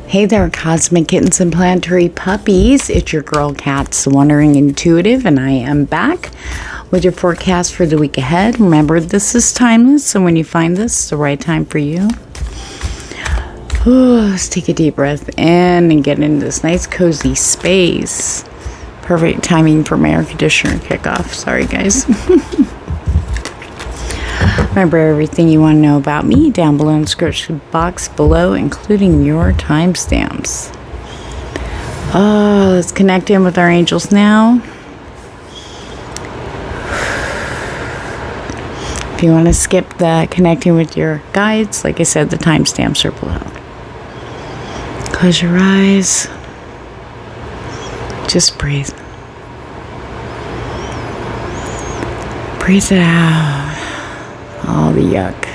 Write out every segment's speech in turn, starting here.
Hey there, cosmic kittens and planetary puppies. It's your girl, Catz, the Wandering Intuitive, and I am back with your forecast for the week ahead. Remember, this is timeless, so when you find this, it's the right time for you. Ooh, let's take a deep breath in and get into this nice, cozy space. Perfect timing for my air conditioner kickoff. Sorry, guys. Remember everything you want to know about me down below in the description box below, including your timestamps. Oh, let's connect in with our angels now. If you want to skip the connecting with your guides, like I said, the timestamps are below. Close your eyes. Just breathe. Breathe it out. All the yuck.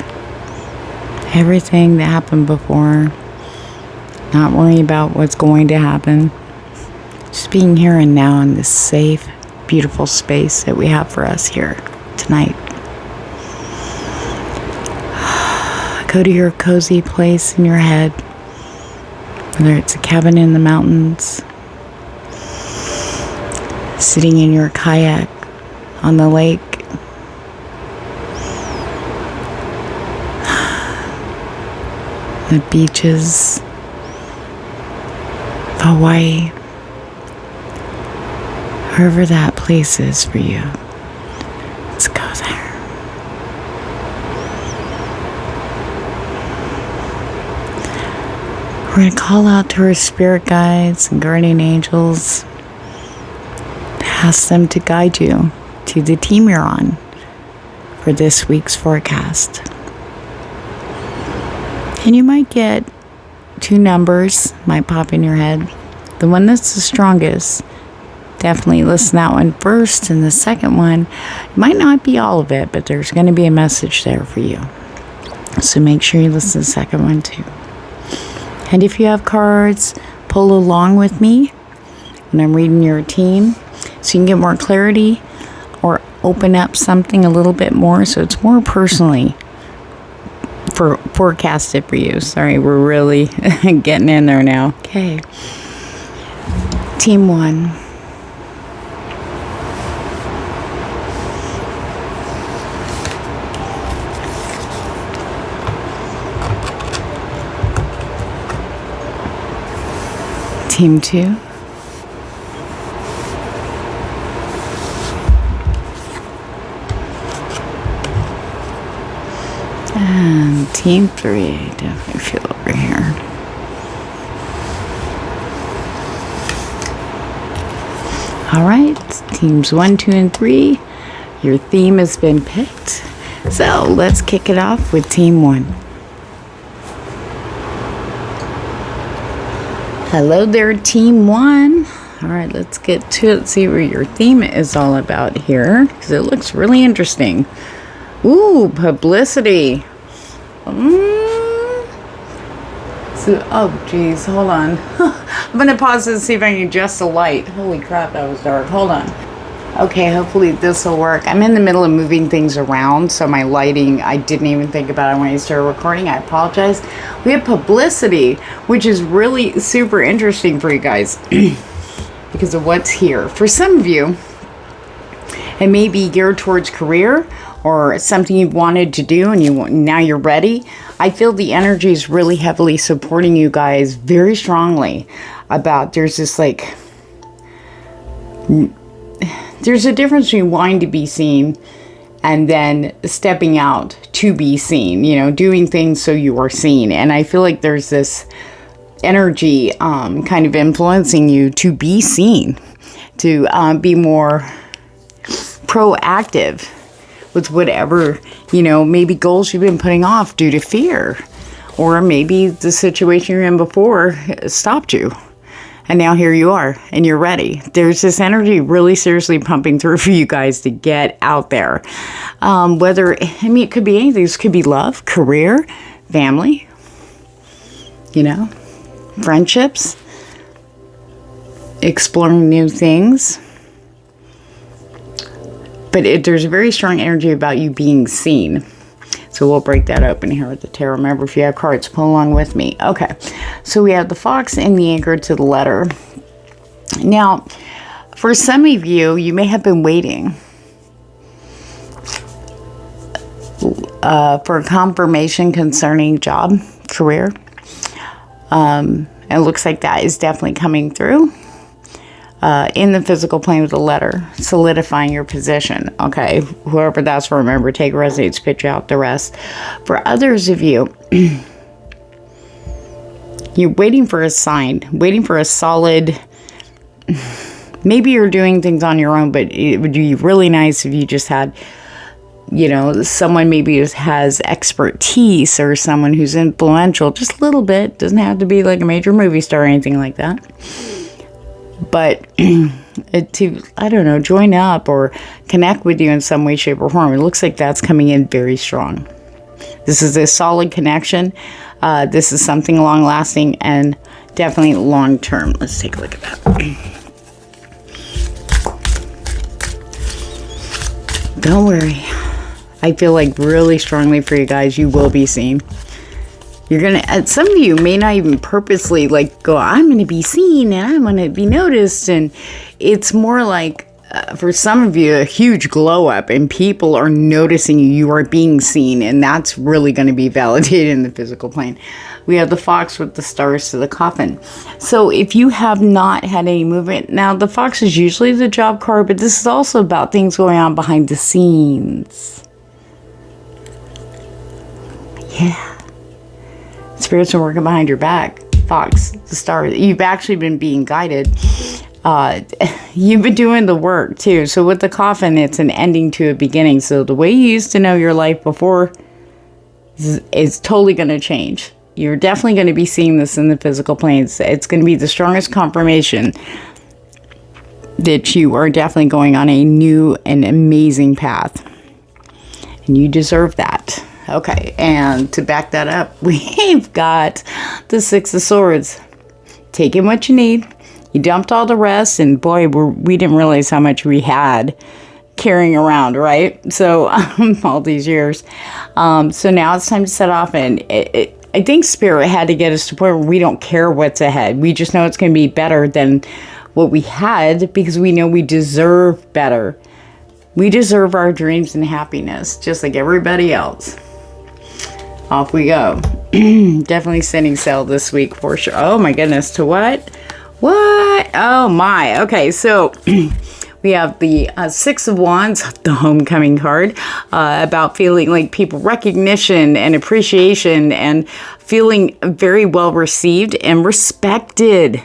Everything that happened before. Not worrying about what's going to happen. Just being here and now in this safe, beautiful space that we have for us here tonight. Go to your cozy place in your head. Whether it's a cabin in the mountains, sitting in your kayak on the lake, the beaches of Hawaii, wherever that place is for you. Let's go there. We're going to call out to our spirit guides and guardian angels. Ask them to guide you to the team you're on for this week's forecast. And you might get two numbers, might pop in your head. The one that's the strongest, definitely listen to that one first. And the second one, might not be all of it, but there's going to be a message there for you. So make sure you listen to the second one too. And if you have cards, pull along with me when I'm reading your team so you can get more clarity or open up something a little bit more so it's more personally forecasted for you. Sorry, we're really getting in there now. Okay. Team 1. Team 2. And team 3, definitely feel over here. All right, teams 1, 2, and 3. Your theme has been picked. So let's kick it off with team 1. Hello there, team 1. All right, let's get to it. See what your theme is all about here, because it looks really interesting. Ooh, publicity. So, oh, geez, hold on. I'm going to pause and see if I can adjust the light. Holy crap, that was dark. Hold on. Okay, hopefully this will work. I'm in the middle of moving things around, so my lighting, I didn't even think about it when I started recording. I apologize. We have publicity, which is really super interesting for you guys because of what's here. For some of you, it may be geared towards career or something you've wanted to do and now you're ready. I feel the energy is really heavily supporting you guys very strongly about there's this like, there's a difference between wanting to be seen and then stepping out to be seen, you know, doing things so you are seen. And I feel like there's this energy kind of influencing you to be seen, to be more proactive with whatever, you know, maybe goals you've been putting off due to fear, or maybe the situation you're in before stopped you. And now here you are and you're ready. There's this energy really seriously pumping through for you guys to get out there. Whether, I mean, it could be anything. This could be love, career, family, you know, friendships, exploring new things. But there's a very strong energy about you being seen. So So we'll break that open here with the tarot. Remember, if you have cards, pull along with me. Okay, so we have the fox and the anchor to the letter. Now, for some of you, you may have been waiting for a confirmation concerning job, career. It looks like that is definitely coming through in the physical plane with the letter, solidifying your position. Okay, whoever that's for, remember, take resonates, pitch out the rest. For others of you, you're waiting for a sign, waiting for a solid, maybe you're doing things on your own, but it would be really nice if you just had, you know, someone maybe has expertise or someone who's influential, just a little bit. Doesn't have to be like a major movie star or anything like that. But to, I don't know, join up or connect with you in some way, shape, or form. It looks like that's coming in very strong. This is a solid connection. This is something long-lasting and definitely long-term. Let's take a look at that. Don't worry. I feel like really strongly for you guys, you will be seen. You're going to, some of you may not even purposely like go, I'm going to be seen and I'm going to be noticed. And it's more like, for some of you, a huge glow up and people are noticing you. You are being seen, and that's really going to be validated in the physical plane. We have the fox with the stars to the coffin. So if you have not had any movement, now the fox is usually the job card, but this is also about things going on behind the scenes. Yeah. Spirits are working behind your back. Fox, the star. You've actually been being guided. You've been doing the work too. So with the coffin, it's an ending to a beginning. So the way you used to know your life before is totally going to change. You're definitely going to be seeing this in the physical planes. It's going to be the strongest confirmation that you are definitely going on a new and amazing path. And you deserve that. Okay, and to back that up, we've got the Six of Swords. Taking what you need. You dumped all the rest, and boy, we didn't realize how much we had carrying around, right? So, all these years. So now it's time to set off, and I think Spirit had to get us to the point where we don't care what's ahead. We just know it's going to be better than what we had, because we know we deserve better. We deserve our dreams and happiness, just like everybody else. Off we go. Definitely setting sail this week for sure. Oh my goodness, to what? What? Oh my. Okay, so we have the Six of Wands, the homecoming card, about feeling like people recognition and appreciation and feeling very well received and respected.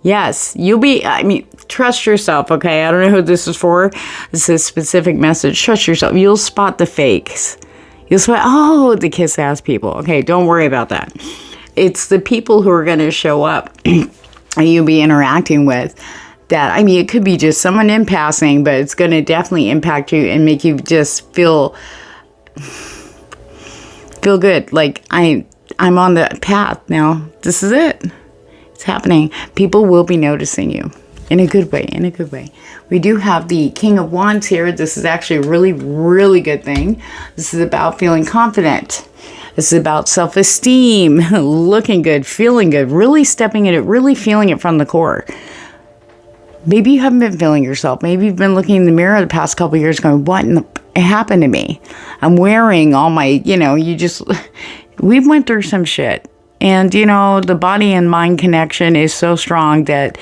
Yes, you'll be, I mean, trust yourself, okay? I don't know who this is for. This is a specific message. Trust yourself. You'll spot the fakes. You'll spot, oh, the kiss-ass people. Okay, don't worry about that. It's the people who are going to show up and you'll be interacting with that. I mean, it could be just someone in passing, but it's going to definitely impact you and make you just feel good. Like, I'm on the path now. This is it. It's happening. People will be noticing you in a good way, in a good way. We do have the King of Wands here. This is actually a really, really good thing. This is about feeling confident. This is about self-esteem, looking good, feeling good, really stepping in it, really feeling it from the core. Maybe you haven't been feeling yourself. Maybe you've been looking in the mirror the past couple of years going, what happened to me? I'm wearing all my, we've went through some shit. And, the body and mind connection is so strong that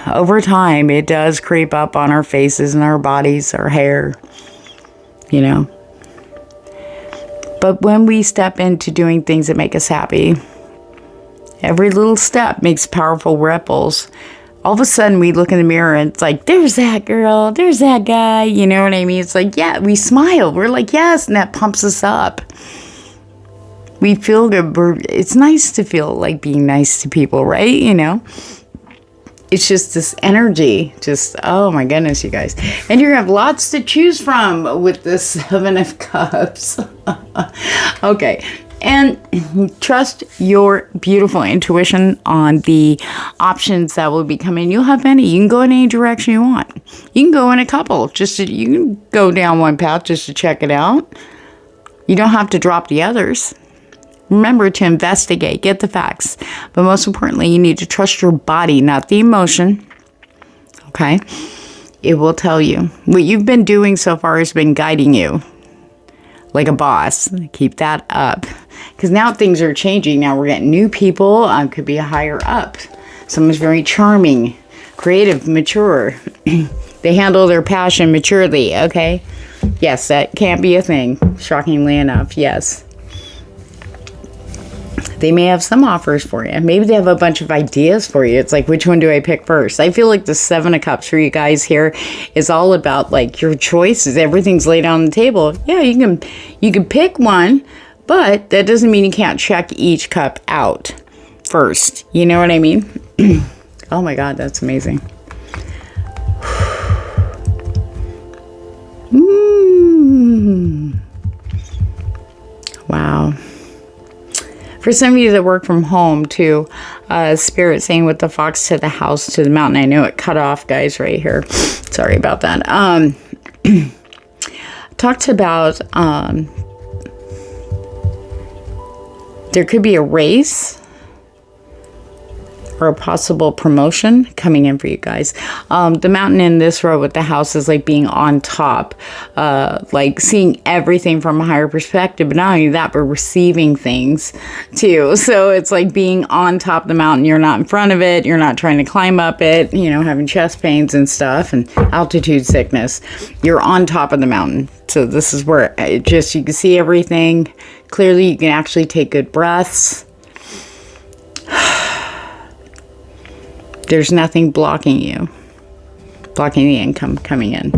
over time, it does creep up on our faces and our bodies, our hair, But when we step into doing things that make us happy, every little step makes powerful ripples. All of a sudden, we look in the mirror and it's like, there's that girl, there's that guy, you know what I mean? It's like, yeah, we smile. We're like, yes, and that pumps us up. We feel good. It's nice to feel like being nice to people, right? It's just this energy. Just, oh my goodness, you guys. And you're going to have lots to choose from with the Seven of Cups. Okay. And trust your beautiful intuition on the options that will be coming. You'll have many. You can go in any direction you want. You can go in a couple. You can go down one path just to check it out. You don't have to drop the others. Remember to investigate, get the facts. But most importantly, you need to trust your body, not the emotion. Okay? It will tell you. What you've been doing so far has been guiding you like a boss. Keep that up. Because now things are changing. Now we're getting new people. Could be a higher up. Someone's very charming, creative, mature. They handle their passion maturely, okay? Yes, that can't be a thing, shockingly enough, yes. They may have some offers for you. Maybe they have a bunch of ideas for you. It's like, which one do I pick first? I feel like the 7 of Cups for you guys here is all about like your choices. Everything's laid on the table. Yeah, you can pick one, but that doesn't mean you can't check each cup out first. You know what I mean? Oh my God, that's amazing. Wow. For some of you that work from home too, Spirit saying with the fox to the house to the mountain. I know it cut off, guys, right here. Sorry about that. Talked about there could be a raise or a possible promotion coming in for you guys. The mountain in this row with the house is like being on top, like seeing everything from a higher perspective, but not only that, but receiving things too. So it's like being on top of the mountain. You're not in front of it. You're not trying to climb up it, you know, having chest pains and stuff and altitude sickness. You're on top of the mountain. So this is where it just, you can see everything clearly. You can actually take good breaths. There's nothing blocking you, blocking the income coming in.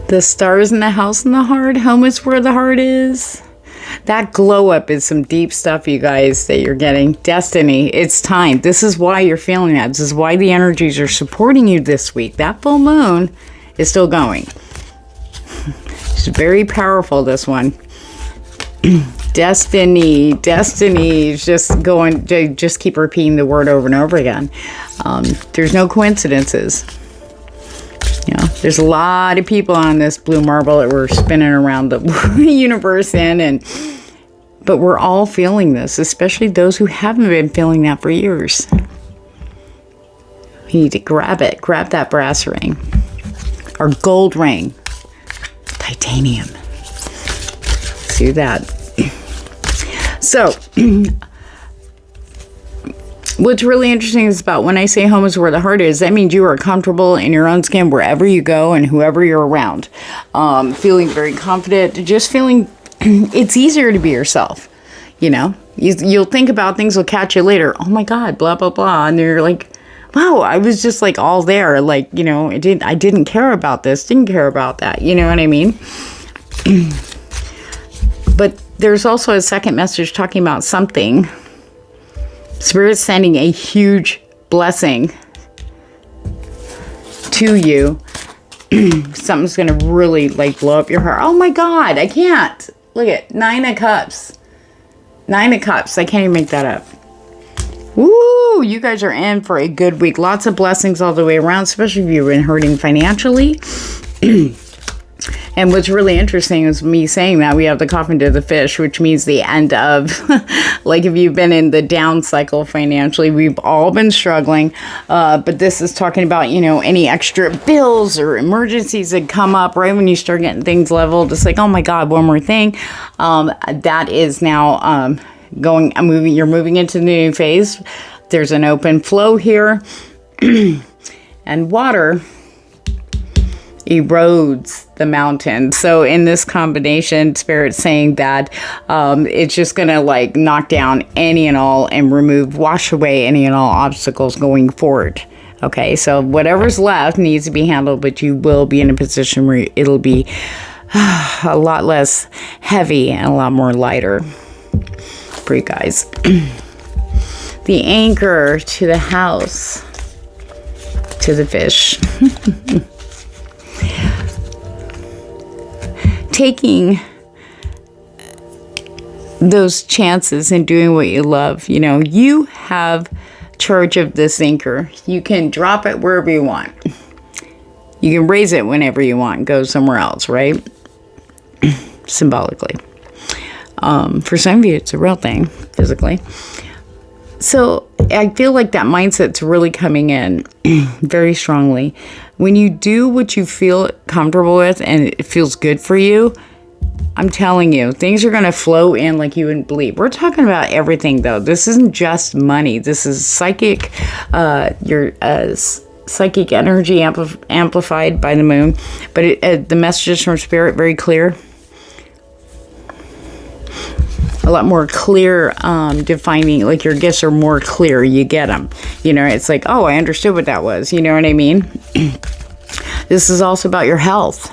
The stars in the house and the heart. Home is where the heart is. That glow up is some deep stuff, you guys, that you're getting. Destiny. It's time. This is why you're feeling that. This is why the energies are supporting you this week. That full moon is still going. It's very powerful, this one. Destiny, just going, just keep repeating the word over and over again. There's no coincidences. You know, there's a lot of people on this blue marble that we're spinning around the universe in, but we're all feeling this, especially those who haven't been feeling that for years. You need to grab it, grab that brass ring or gold ring, titanium. Do that. So, what's really interesting is about when I say home is where the heart is, that means you are comfortable in your own skin wherever you go and whoever you're around. Feeling very confident, just feeling it's easier to be yourself. You know, you'll think about things will catch you later. Oh my God, blah, blah, blah. And you're like, wow, I was just like all there. Like, you know, I didn't care about this, didn't care about that. You know what I mean? But there's also a second message talking about something. Spirit's sending a huge blessing to you. Something's going to really like blow up your heart. Oh my God, I can't. Look at 9 of Cups. 9 of Cups. I can't even make that up. Woo! You guys are in for a good week. Lots of blessings all the way around, especially if you've been hurting financially. And what's really interesting is me saying that we have the coffin to the fish, which means the end of, like if you've been in the down cycle financially, we've all been struggling. But this is talking about, you know, any extra bills or emergencies that come up right when you start getting things leveled. It's like, oh my God, one more thing. That is now you're moving into the new phase. There's an open flow here. And water erodes the mountain. So in this combination, Spirit's saying that it's just going to like knock down any and all and wash away any and all obstacles going forward. Okay, so whatever's left needs to be handled, but you will be in a position where it'll be a lot less heavy and a lot more lighter for you guys. The anchor to the house, to the fish. Taking those chances and doing what you love. You know, you have charge of this anchor. You can drop it wherever you want. You can raise it whenever you want and go somewhere else, right? Symbolically. For some of you, it's a real thing, physically. So I feel like that mindset's really coming in very strongly. When you do what you feel comfortable with and it feels good for you, I'm telling you, things are going to flow in like you wouldn't believe. We're talking about everything, though. This isn't just money. This is psychic, your psychic energy amplified by the moon. But the messages from Spirit, very clear. A lot more clear, defining, like your gifts are more clear. You get them. You know, it's like, oh, I understood what that was. You know what I mean? This is also about your health.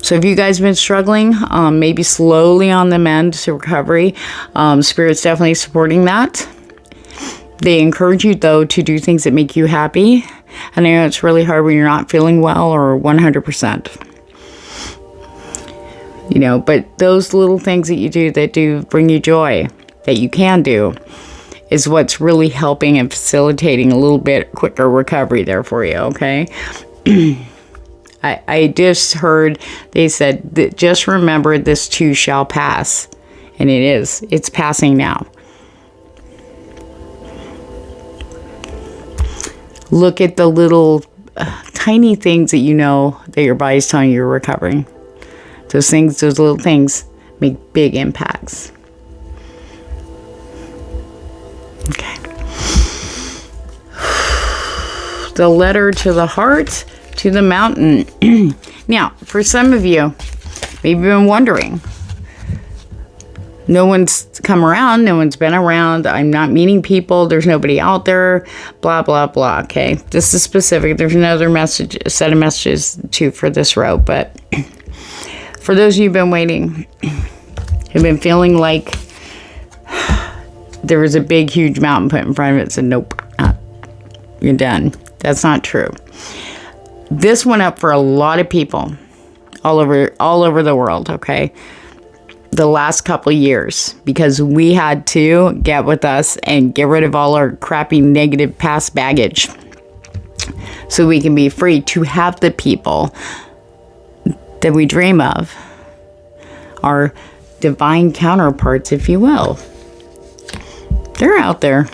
So if you guys have been struggling, maybe slowly on the mend to recovery, Spirit's definitely supporting that. They encourage you, though, to do things that make you happy. And I know it's really hard when you're not feeling well or 100%. You know, but those little things that you do that do bring you joy, that you can do, is what's really helping and facilitating a little bit quicker recovery there for you, okay? I just heard, they said, that just remember this too shall pass. And it is. It's passing now. Look at the little tiny things that you know that your body's telling you you're recovering. Those things, those little things make big impacts. Okay. The letter to the heart, to the mountain. Now, for some of you, maybe you've been wondering. No one's come around. No one's been around. I'm not meeting people. There's nobody out there. Blah, blah, blah. Okay. This is specific. There's another message, set of messages too for this row. But for those of you who've been waiting, who've been feeling like there was a big, huge mountain put in front of it, said, nope, you're done. That's not true. This went up for a lot of people all over the world, okay? The last couple of years, because we had to get with us and get rid of all our crappy negative past baggage so we can be free to have the people that we dream of, our divine counterparts, if you will. They're out there.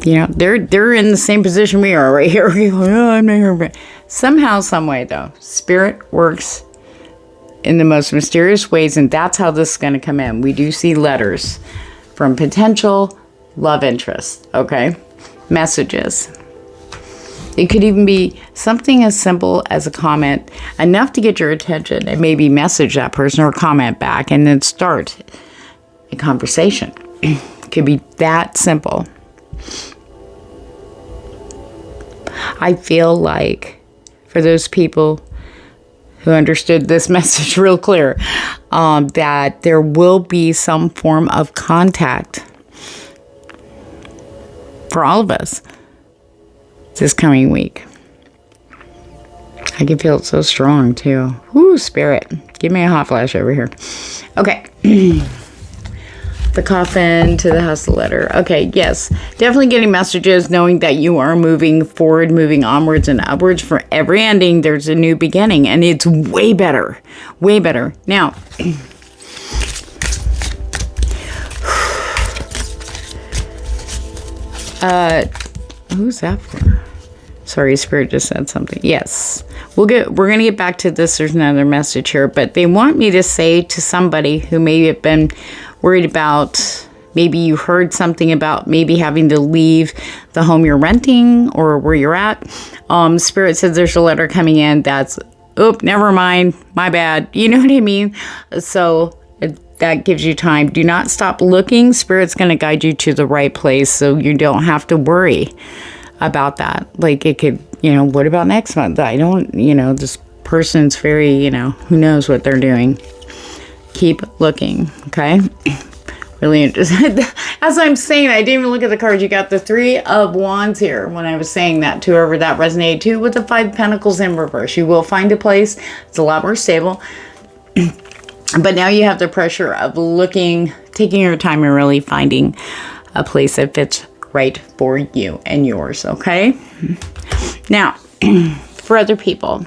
You know, they're in the same position we are right here. Oh, I'm not here. Somehow, some way, though, Spirit works in the most mysterious ways, and that's how this is going to come in. We do see letters from potential love interest, okay? Messages. It could even be something as simple as a comment, enough to get your attention, and maybe message that person or comment back, and then start a conversation. It could be that simple. I feel like for those people who understood this message real clear, that there will be some form of contact for all of us this coming week. I can feel it so strong too. Woo, Spirit. Give me a hot flash over here. Okay. The coffin to the house, the letter. Okay, yes. Definitely getting messages knowing that you are moving forward, moving onwards and upwards. For every ending, there's a new beginning. And it's way better. Way better. Now, who's that for? Sorry, Spirit just said something. Yes. We're going to get back to this. There's another message here. But they want me to say to somebody who may have been worried about, maybe you heard something about maybe having to leave the home you're renting or where you're at. Spirit says there's a letter coming in that's, oop, never mind, my bad. You know what I mean? So that gives you time. Do not stop looking. Spirit's going to guide you to the right place so you don't have to worry about that. Like it could, what about next month? I don't, this person's very, who knows what they're doing. Keep looking, okay? Really interesting. As I'm saying, I didn't even look at the cards. You got the 3 of Wands here when I was saying that to whoever that resonated to, with the 5 Pentacles in reverse. You will find a place. It's a lot more stable. But now you have the pressure of looking, taking your time and really finding a place that fits right for you and yours, okay? Now, for other people.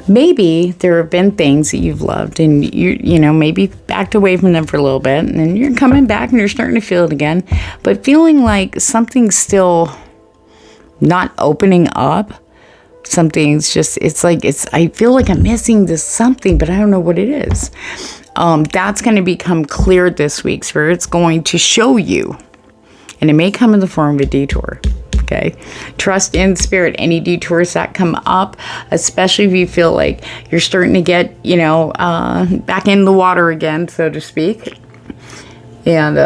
Maybe there have been things that you've loved and you know, maybe backed away from them for a little bit, and then you're coming back and you're starting to feel it again, but feeling like something's still not opening up. Something's just, I feel like I'm missing this something, but I don't know what it is. That's going to become clear this week. Spirit's going to show you, and it may come in the form of a detour. Okay, trust in Spirit. Any detours that come up, especially if you feel like you're starting to get, you know, back in the water again, so to speak, and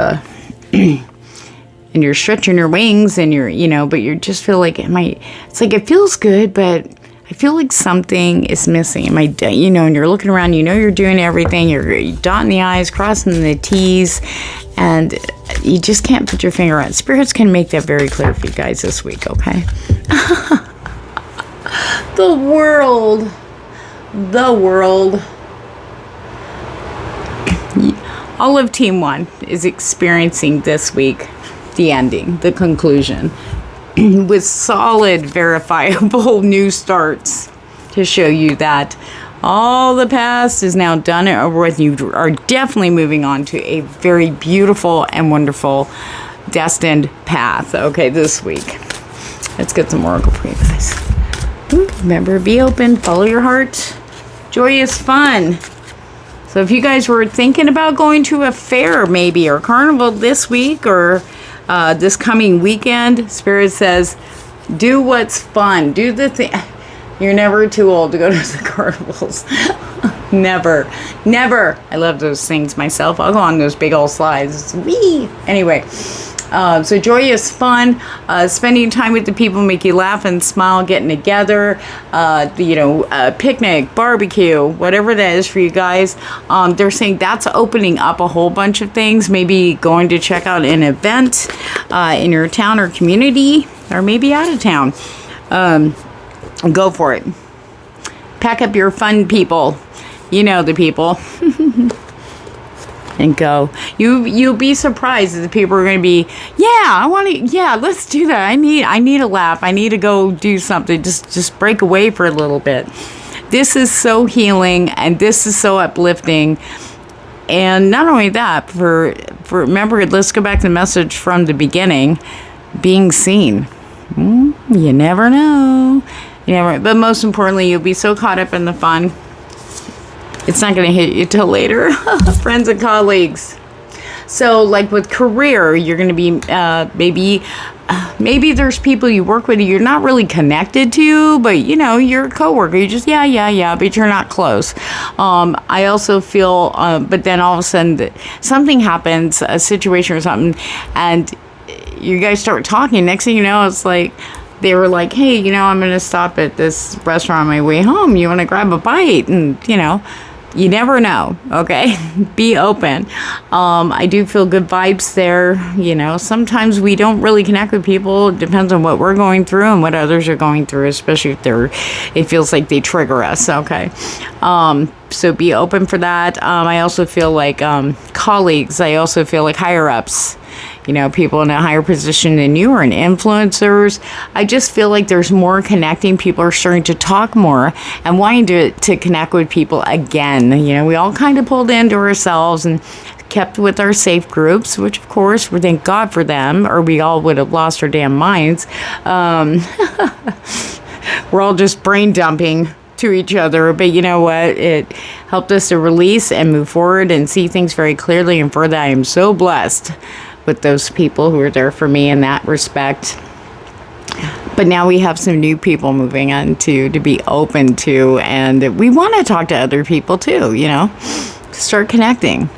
and you're stretching your wings, and you're, you know, but you just feel like it's like it feels good, but I feel like something is missing. You know, and you're looking around, you know, you're doing everything, you're dotting the I's, crossing the T's, and you just can't put your finger on it. Spirits can make that very clear for you guys this week, okay? The world. All of Team 1 is experiencing this week the ending, the conclusion, with solid, verifiable new starts to show you that all the past is now done and over with. You are definitely moving on to a very beautiful and wonderful destined path, okay, this week. Let's get some oracle for you guys. Remember, be open, follow your heart. Joy is fun. So if you guys were thinking about going to a fair maybe, or carnival this week, or this coming weekend, Spirit says, do what's fun. Do the thing. You're never too old to go to the carnivals. Never. I love those things myself. I'll go on those big old slides. Whee! Anyway, so joy is fun. Spending time with the people make you laugh and smile. Getting together, you know, picnic, barbecue, whatever that is for you guys. They're saying that's opening up a whole bunch of things. Maybe going to check out an event in your town or community, or maybe out of town. Go for it. Pack up your fun people. You know the people. And go. You'll be surprised that the people are going to be, let's do that. I need a laugh. I need to go do something. Just break away for a little bit. This is so healing, and this is so uplifting. And not only that, for remember, let's go back to the message from the beginning, being seen. You never know. But most importantly, you'll be so caught up in the fun, it's not going to hit you till later. Friends and colleagues. So, like with career, you're going to be maybe there's people you work with you're not really connected to, but you know, you're a coworker. You just but you're not close. I also feel, but then all of a sudden something happens, a situation or something, and you guys start talking. Next thing you know, it's like they were like, hey, you know, I'm going to stop at this restaurant on my way home. You want to grab a bite? And, you know, you never know, okay? Be open. I do feel good vibes there. You know, sometimes we don't really connect with people. It depends on what we're going through and what others are going through, especially if it feels like they trigger us, okay? So be open for that. I also feel like colleagues. I also feel like higher-ups. You know, people in a higher position than you, or in influencers. I just feel like there's more connecting. People are starting to talk more and wanting to connect with people again. You know, we all kind of pulled into ourselves and kept with our safe groups, which of course, we thank God for them, or we all would have lost our damn minds. We're all just brain dumping to each other, but you know what? It helped us to release and move forward and see things very clearly. And for that, I am so blessed with those people who are there for me in that respect. But now we have some new people moving on to be open to, and we want to talk to other people too, you know, start connecting.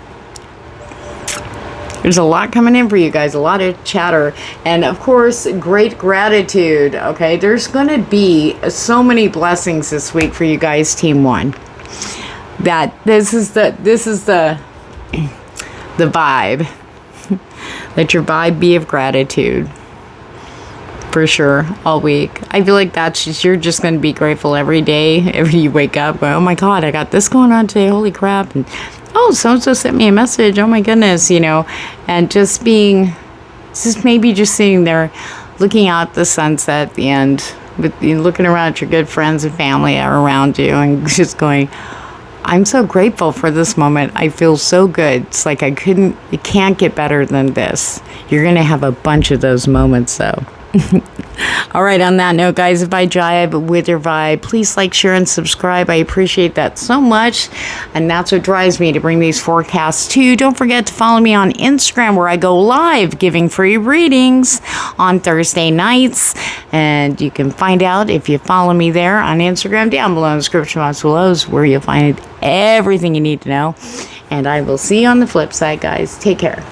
There's a lot coming in for you guys, a lot of chatter, and of course, great gratitude, okay? There's going to be so many blessings this week for you guys, Team 1. That this is the vibe. Let your vibe be of gratitude. For sure, all week. I feel like you're just going to be grateful every day. Every you wake up, going, oh my God, I got this going on today. Holy crap. And oh, so-and-so sent me a message. Oh my goodness, you know. And maybe just sitting there looking out the sunset at the end, with you looking around at your good friends and family are around you, and just going, I'm so grateful for this moment. I feel so good. It's like it can't get better than this. You're going to have a bunch of those moments, though. All right, on that note, guys, if I jive with your vibe, please like, share, and subscribe. I appreciate that so much, and that's what drives me to bring these forecasts to you. Don't forget to follow me on Instagram, where I go live giving free readings on Thursday nights, and you can find out if you follow me there on Instagram. Down below in the description box below is where you'll find everything you need to know, and I will see you on the flip side, guys. Take care.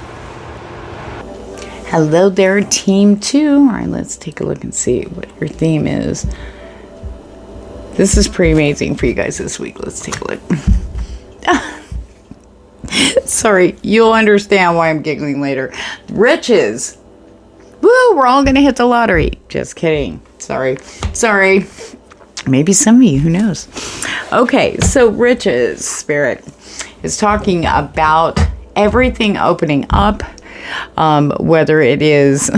Hello there, Team 2. All right, let's take a look and see what your theme is. This is pretty amazing for you guys this week. Let's take a look. Sorry, you'll understand why I'm giggling later. Riches. Woo, we're all going to hit the lottery. Just kidding. Sorry. Maybe some of you, who knows? Okay, so Riches Spirit is talking about everything opening up. Whether it is,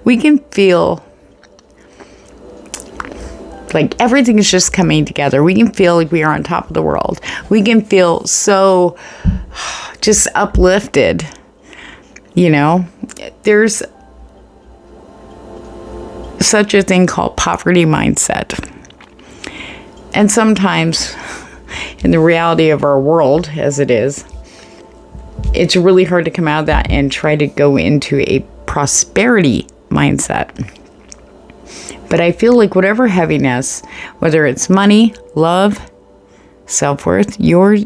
we can feel like everything is just coming together. We can feel like we are on top of the world. We can feel so just uplifted. You know, there's such a thing called poverty mindset. And sometimes in the reality of our world as it is, it's really hard to come out of that and try to go into a prosperity mindset. But I feel like whatever heaviness, whether it's money, love, self-worth, your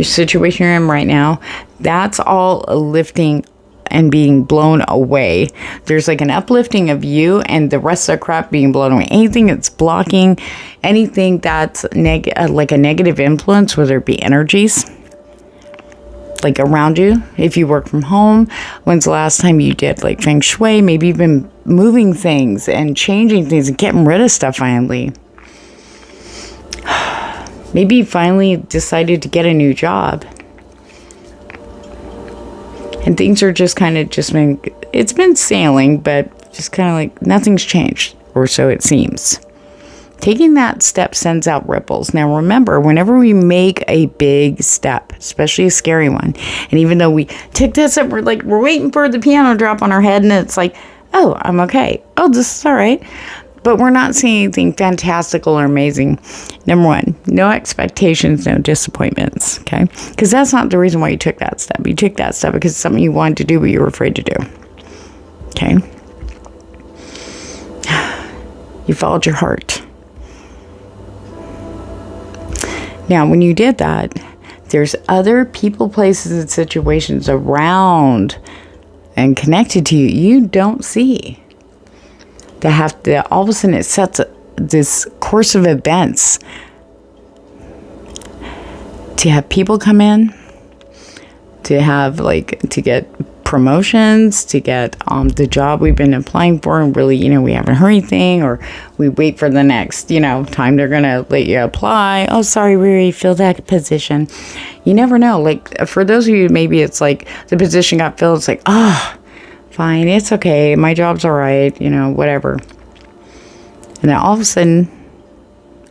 situation you're in right now, that's all lifting and being blown away. There's like an uplifting of you and the rest of the crap being blown away. Anything that's blocking, anything that's like a negative influence, whether it be energies, like around you. If you work from home, when's the last time you did like feng shui? Maybe you've been moving things and changing things and getting rid of stuff finally. Maybe you finally decided to get a new job. And things are just kind of it's been sailing, but just kind of like nothing's changed, or so it seems. Taking that step sends out ripples. Now remember, whenever we make a big step, especially a scary one, and even though we take that step, we're waiting for the piano to drop on our head, and it's like, oh, I'm okay. Oh, this is all right. But we're not seeing anything fantastical or amazing. Number one, no expectations, no disappointments, okay? Because that's not the reason why you took that step. You took that step because it's something you wanted to do, but you were afraid to do, okay? You followed your heart. Now, when you did that, there's other people, places, and situations around and connected to you you don't see. That have to, all of a sudden, it sets this course of events to have people come in, to have to get promotions, to get the job we've been applying for, and really, we haven't heard anything, or we wait for the next, time they're gonna let you apply. Oh, sorry, we already filled that position. You never know. Like, for those of you, maybe it's like the position got filled. It's like, oh, fine, it's okay, my job's all right, whatever. And then all of a sudden,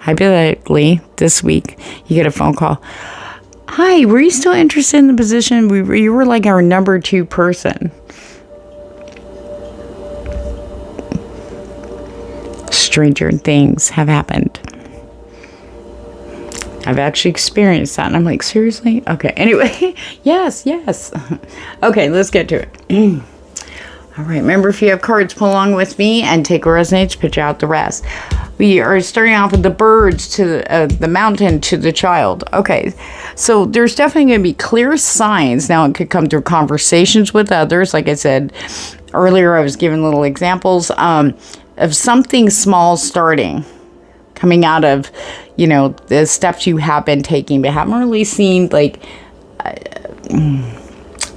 hypothetically, this week, you get a phone call. Hi, were you still interested in the position? You were like our number 2 person. Stranger things have happened. I've actually experienced that. And I'm like, seriously? Okay. Anyway, yes. Okay, let's get to it. All right. Remember, if you have cards, pull along with me and take what resonates, pitch out the rest. We are starting off with the birds to the mountain to the child. Okay. So there's definitely going to be clear signs. Now, it could come through conversations with others. Like I said earlier, I was giving little examples of something small starting, coming out of, the steps you have been taking, but haven't really seen,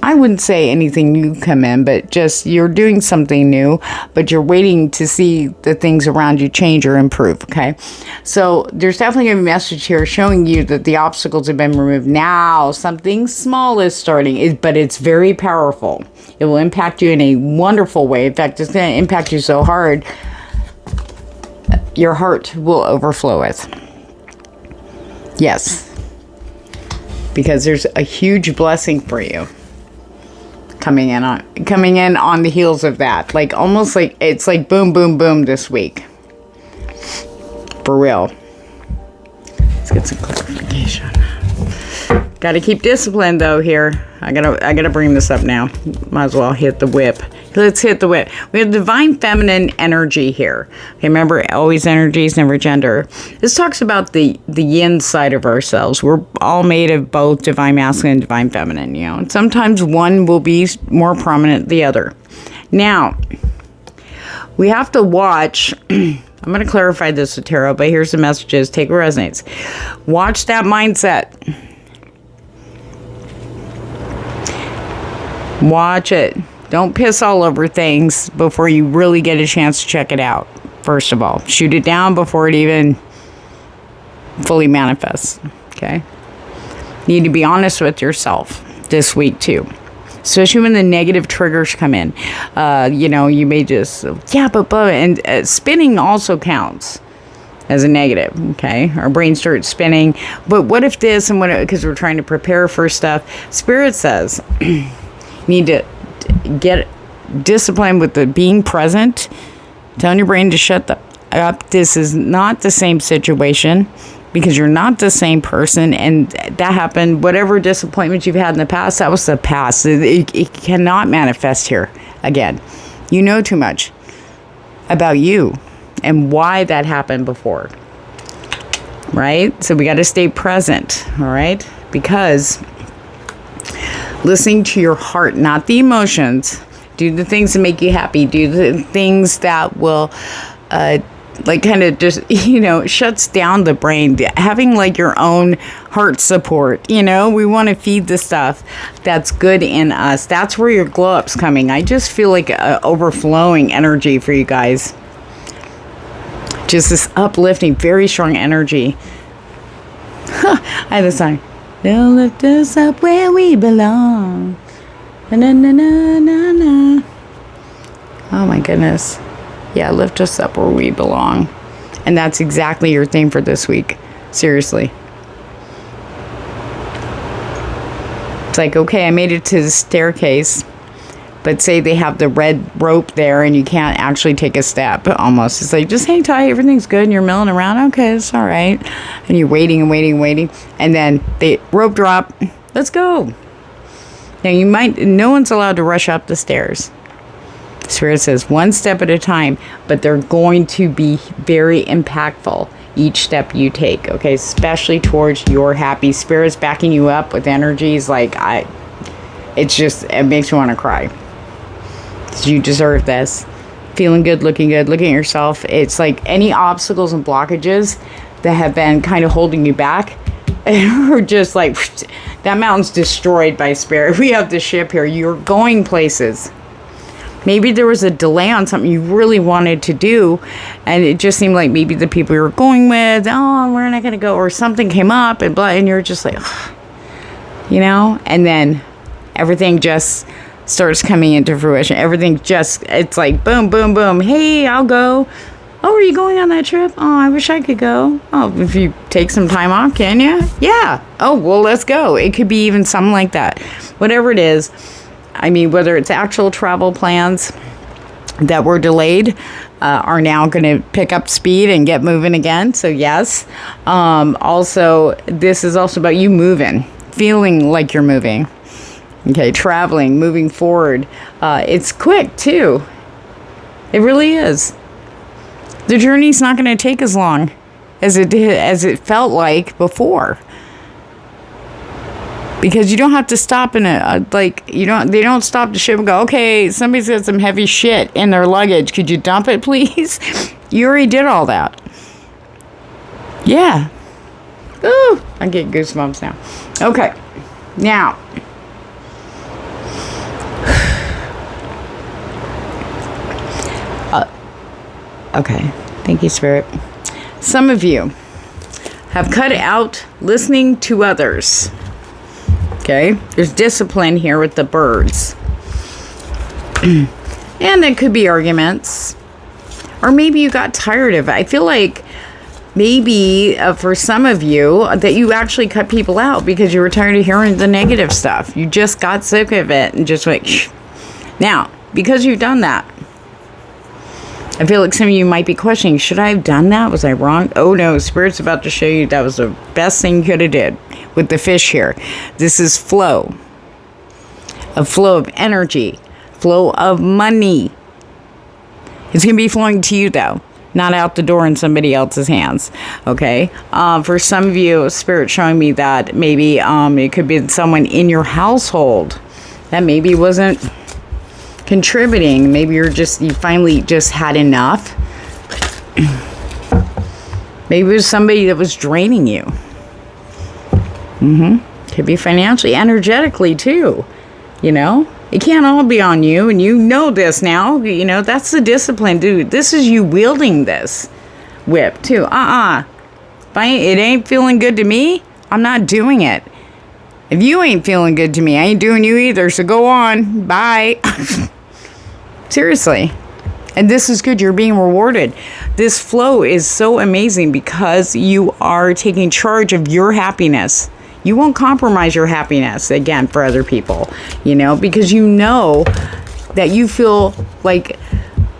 I wouldn't say anything new come in, but just you're doing something new, but you're waiting to see the things around you change or improve, okay? So there's definitely a message here showing you that the obstacles have been removed. Now something small is starting, but it's very powerful. It will impact you in a wonderful way. In fact, it's going to impact you so hard, your heart will overflow with. Yes. Because there's a huge blessing for you. Coming in on the heels of that, like almost like it's like boom, boom, boom this week. For real. Let's get some clarification. Got to keep discipline though here. I gotta bring this up now. Might as well hit the whip. Let's hit the whip. We have divine feminine energy here. Okay, remember, always energies, never gender. This talks about the yin side of ourselves. We're all made of both divine masculine and divine feminine, you know. And sometimes one will be more prominent than the other. Now, we have to watch. I'm going to clarify this with tarot, but here's the messages. Take what resonates. Watch that mindset. Watch it. Don't piss all over things before you really get a chance to check it out. First of all, shoot it down before it even fully manifests. Okay? You need to be honest with yourself this week too. Especially when the negative triggers come in. You know, you may just, and spinning also counts as a negative, okay? Our brain starts spinning. But what if this and what, because we're trying to prepare for stuff. Spirit says, need to get disciplined with the being present, telling your brain to shut up. This is not the same situation because you're not the same person, and that happened. Whatever disappointment you've had in the past, that was the past. It cannot manifest here again. You know too much about you and why that happened before, right? So we got to stay present, all right? Because listening to your heart, not the emotions. Do the things that make you happy. Do the things that will, like, kind of just, you know, shuts down the brain. Having, like, your own heart support, you know. We want to feed the stuff that's good in us. That's where your glow-up's coming. I just feel like overflowing energy for you guys. Just this uplifting, very strong energy. I had a song. They'll lift us up where we belong. Na, na, na, na, na. Oh my goodness. Yeah, lift us up where we belong. And that's exactly your thing for this week. Seriously. It's like, okay, I made it to the staircase. But say they have the red rope there and you can't actually take a step almost. It's like, just hang tight, everything's good, and you're milling around. Okay, it's all right. And you're waiting and waiting and waiting. And then the rope drop. Let's go. Now no one's allowed to rush up the stairs. Spirit says one step at a time, but they're going to be very impactful each step you take, okay? Especially towards your happy. Spirit's backing you up with energies like it makes me want to cry. You deserve this. Feeling good, looking at yourself. It's like any obstacles and blockages that have been kind of holding you back are just like, that mountain's destroyed by Spirit. We have the ship here. You're going places. Maybe there was a delay on something you really wanted to do, and it just seemed like maybe the people you were going with, oh, we're not going to go, or something came up, and blah, and you're just like, ugh, you know, and then everything just starts coming into fruition. Everything just, it's like boom, boom, boom. Hey, I'll go. Oh, are you going on that trip? Oh, I wish I could go. Oh, if you take some time off, can you? Yeah. Oh, well, let's go. It could be even something like that. Whatever it is. I mean, whether it's actual travel plans that were delayed are now going to pick up speed and get moving again. So yes. Also, this is also about you moving, feeling like you're moving. Okay, traveling, moving forward. It's quick, too. It really is. The journey's not going to take as long as it felt like before. Because you don't have to stop in they don't stop the ship and go, okay, somebody's got some heavy shit in their luggage. Could you dump it, please? You already did all that. Yeah. Ooh, I get goosebumps now. Okay. Now, Okay. Thank you, Spirit. Some of you have cut out listening to others. Okay? There's discipline here with the birds. And it could be arguments. Or maybe you got tired of it. I feel like maybe for some of you that you actually cut people out because you were tired of hearing the negative stuff. You just got sick of it and just went, shh. Now, because you've done that, I feel like some of you might be questioning, should I have done that? Was I wrong? Oh no, Spirit's about to show you that was the best thing you could have did with the fish here. This is flow. A flow of energy. Flow of money. It's going to be flowing to you though. Not out the door in somebody else's hands. Okay. For some of you, Spirit showing me that maybe it could be someone in your household that maybe wasn't contributing. Maybe you finally just had enough. Maybe it was somebody that was draining you. Could be financially, energetically too. You know? It can't all be on you, and you know this now. You know, that's the discipline, dude. This is you wielding this whip, too. If it ain't feeling good to me, I'm not doing it. If you ain't feeling good to me, I ain't doing you either, so go on. Bye. Seriously. And this is good. You're being rewarded. This flow is so amazing because you are taking charge of your happiness. You won't compromise your happiness, again, for other people, you know, because you know that you feel like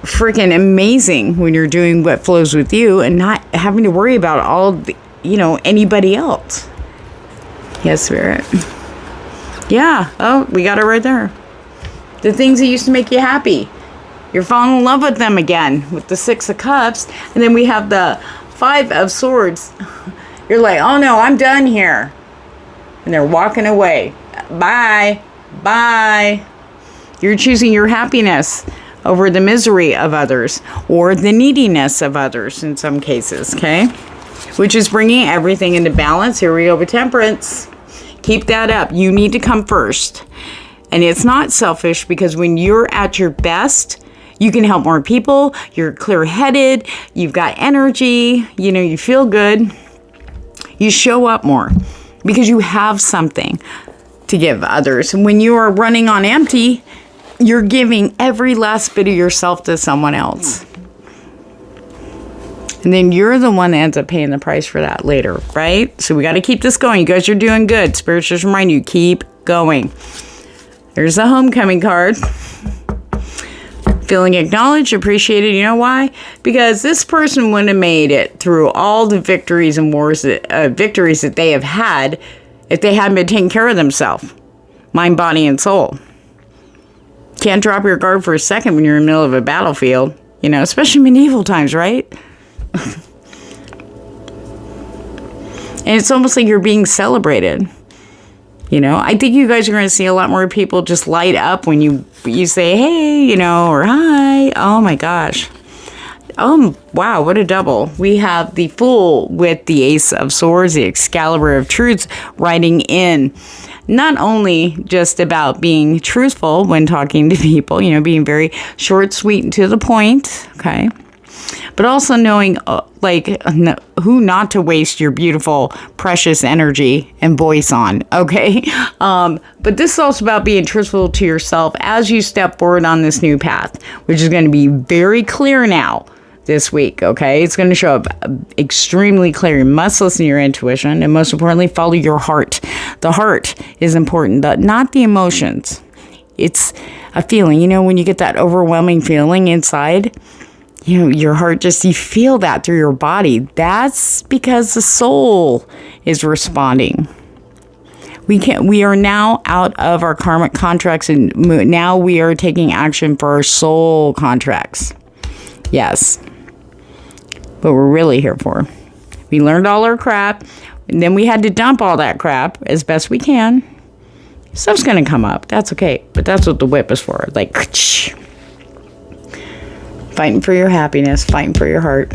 freaking amazing when you're doing what flows with you and not having to worry about all, anybody else. Yes, Spirit. Yeah. Oh, we got it right there. The things that used to make you happy. You're falling in love with them again with the 6 of Cups. And then we have the 5 of Swords. You're like, oh no, I'm done here. And they're walking away. Bye. Bye. You're choosing your happiness over the misery of others or the neediness of others in some cases, okay? Which is bringing everything into balance. Here we go with Temperance. Keep that up. You need to come first. And it's not selfish because when you're at your best, you can help more people. You're clear-headed. You've got energy. You feel good. You show up more. Because you have something to give others. And when you are running on empty, you're giving every last bit of yourself to someone else. And then you're the one that ends up paying the price for that later, right? So we got to keep this going. You guys are doing good. Spirit just remind you, keep going. There's the Homecoming card. Feeling acknowledged, appreciated. You know why? Because this person wouldn't have made it through all the victories and victories that they have had if they hadn't been taking care of themselves. Mind, body, and soul. Can't drop your guard for a second when you're in the middle of a battlefield. Especially medieval times, right? And it's almost like you're being celebrated. I think you guys are going to see a lot more people just light up when you say, hey, or hi. Oh, my gosh. Oh, wow, what a double. We have the Fool with the Ace of Swords, the Excalibur of Truths, writing in. Not only just about being truthful when talking to people, being very short, sweet, and to the point, okay? But also knowing, who not to waste your beautiful, precious energy and voice on, okay? But this is also about being truthful to yourself as you step forward on this new path, which is going to be very clear now this week, okay? It's going to show up extremely clear. You must listen to your intuition, and most importantly, follow your heart. The heart is important, not the emotions. It's a feeling. When you get that overwhelming feeling inside, your heart you feel that through your body. That's because the soul is responding. We are now out of our karmic contracts and now we are taking action for our soul contracts. Yes. What we're really here for. We learned all our crap and then we had to dump all that crap as best we can. Stuff's going to come up. That's okay. But that's what the whip is for. Fighting for your happiness, fighting for your heart.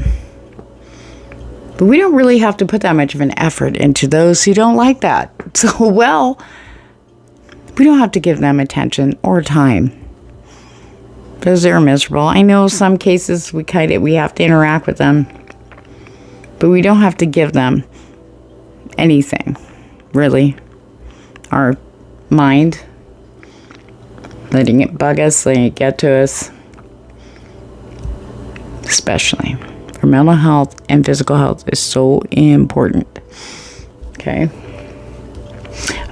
But we don't really have to put that much of an effort into those who don't like that. So, we don't have to give them attention or time. because they're miserable. I know some cases we have to interact with them, but we don't have to give them anything, really. Our mind, letting it bug us, letting it get to us, especially for mental health and physical health is so important. Okay.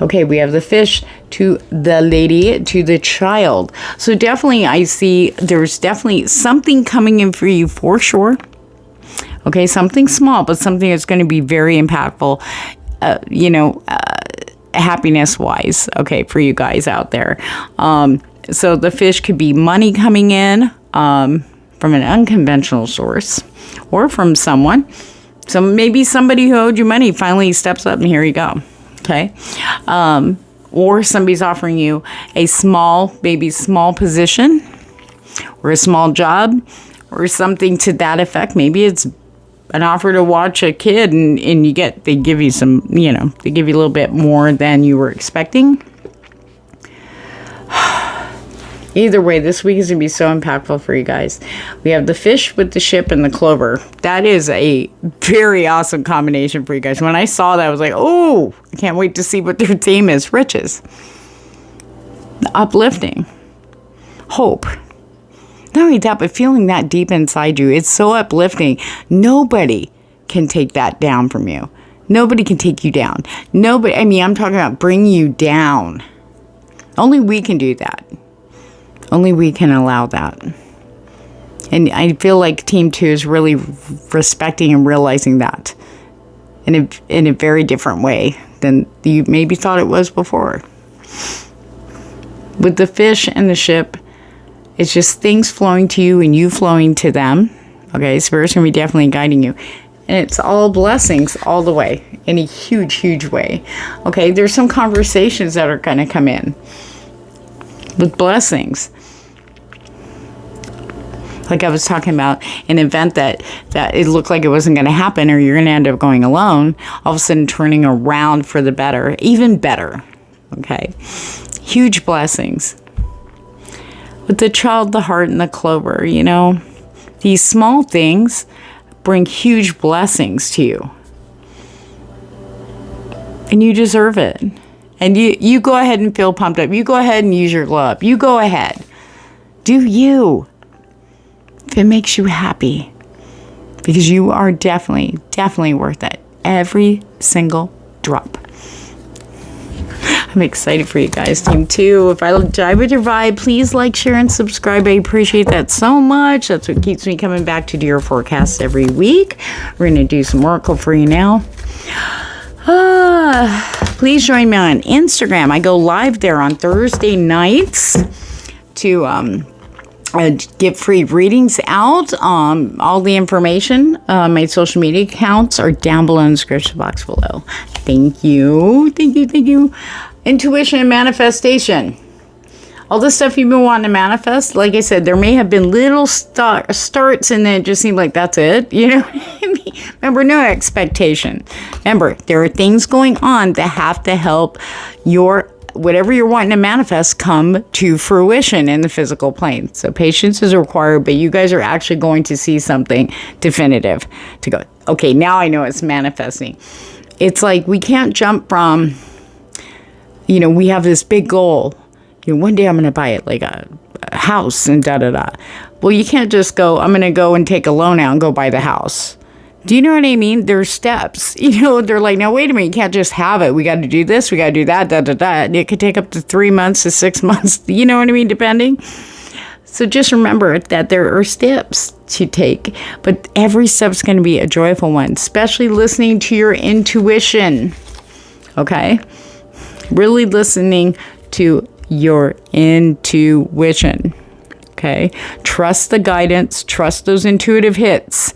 Okay, we have the fish to the lady, to the child. So definitely I see there's definitely something coming in for you for sure. Okay, something small, but something that's going to be very impactful, happiness-wise, okay, for you guys out there. So the fish could be money coming in from an unconventional source or from someone. So maybe somebody who owed you money finally steps up and here you go. Okay. Or somebody's offering you a small position or a small job or something to that effect. Maybe it's an offer to watch a kid and they give you some, they give you a little bit more than you were expecting. Either way, this week is going to be so impactful for you guys. We have the fish with the ship and the clover. That is a very awesome combination for you guys. When I saw that, I was like, oh, I can't wait to see what their theme is. Riches. Uplifting. Hope. Not only that, but feeling that deep inside you. It's so uplifting. Nobody can take that down from you. Nobody can take you down. Nobody, I'm talking about bring you down. Only we can do that. Only we can allow that. And I feel like Team 2 is really respecting and realizing that in a very different way than you maybe thought it was before. With the fish and the ship, it's just things flowing to you and you flowing to them. Okay, Spirit's going to be definitely guiding you. And it's all blessings all the way in a huge, huge way. Okay, there's some conversations that are going to come in with blessings. Like I was talking about an event that it looked like it wasn't going to happen or you're going to end up going alone, all of a sudden turning around for the better, even better. Okay. Huge blessings. With the child, the heart, and the clover, these small things bring huge blessings to you. And you deserve it. And you go ahead and feel pumped up. You go ahead and use your glow up. You go ahead. Do you. If it makes you happy. Because you are definitely, definitely worth it. Every single drop. I'm excited for you guys. Team 2, if I jive with your vibe, please like, share, and subscribe. I appreciate that so much. That's what keeps me coming back to do your forecasts every week. We're going to do some oracle for you now. Please join me on Instagram. I go live there on Thursday nights to get free readings out. All the information, my social media accounts are down below in the description box below. Thank you. Thank you. Thank you. Intuition and manifestation. All the stuff you've been wanting to manifest, like I said, there may have been little starts and then it just seemed like that's it. You know what I mean? Remember, no expectation. Remember, there are things going on that have to help whatever you're wanting to manifest come to fruition in the physical plane. So patience is required, but you guys are actually going to see something definitive to go, okay, now I know it's manifesting. It's like we can't jump from, we have this big goal. One day I'm going to buy it like a house and da-da-da. Well, you can't just go, I'm going to go and take a loan out and go buy the house. Do you know what I mean? There's steps. They're like, no, wait a minute. You can't just have it. We got to do this. We got to do that, da-da-da. It could take up to 3 months to 6 months. You know what I mean? Depending. So just remember that there are steps to take. But every step's going to be a joyful one, especially listening to your intuition. Okay? Really listening to your intuition. Okay? Trust the guidance. Trust those intuitive hits.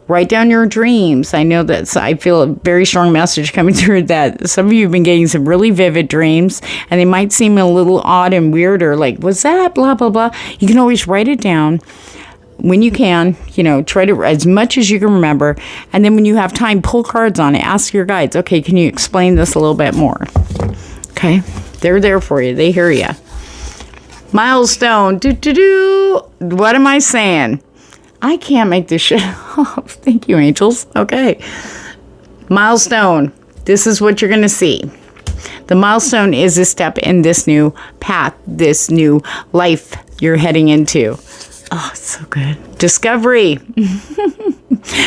Write down your dreams. I know that I feel a very strong message coming through that some of you have been getting some really vivid dreams and they might seem a little odd and weird or like, what's that? Blah, blah, blah. You can always write it down when you can, try to as much as you can remember. And then when you have time, pull cards on it. Ask your guides, okay, can you explain this a little bit more? Okay. They're there for you. They hear you. Milestone. What am I saying? I can't make this shit up. Thank you, angels. Okay. Milestone. This is what you're going to see. The milestone is a step in this new path, this new life you're heading into. Oh, it's so good. Discovery.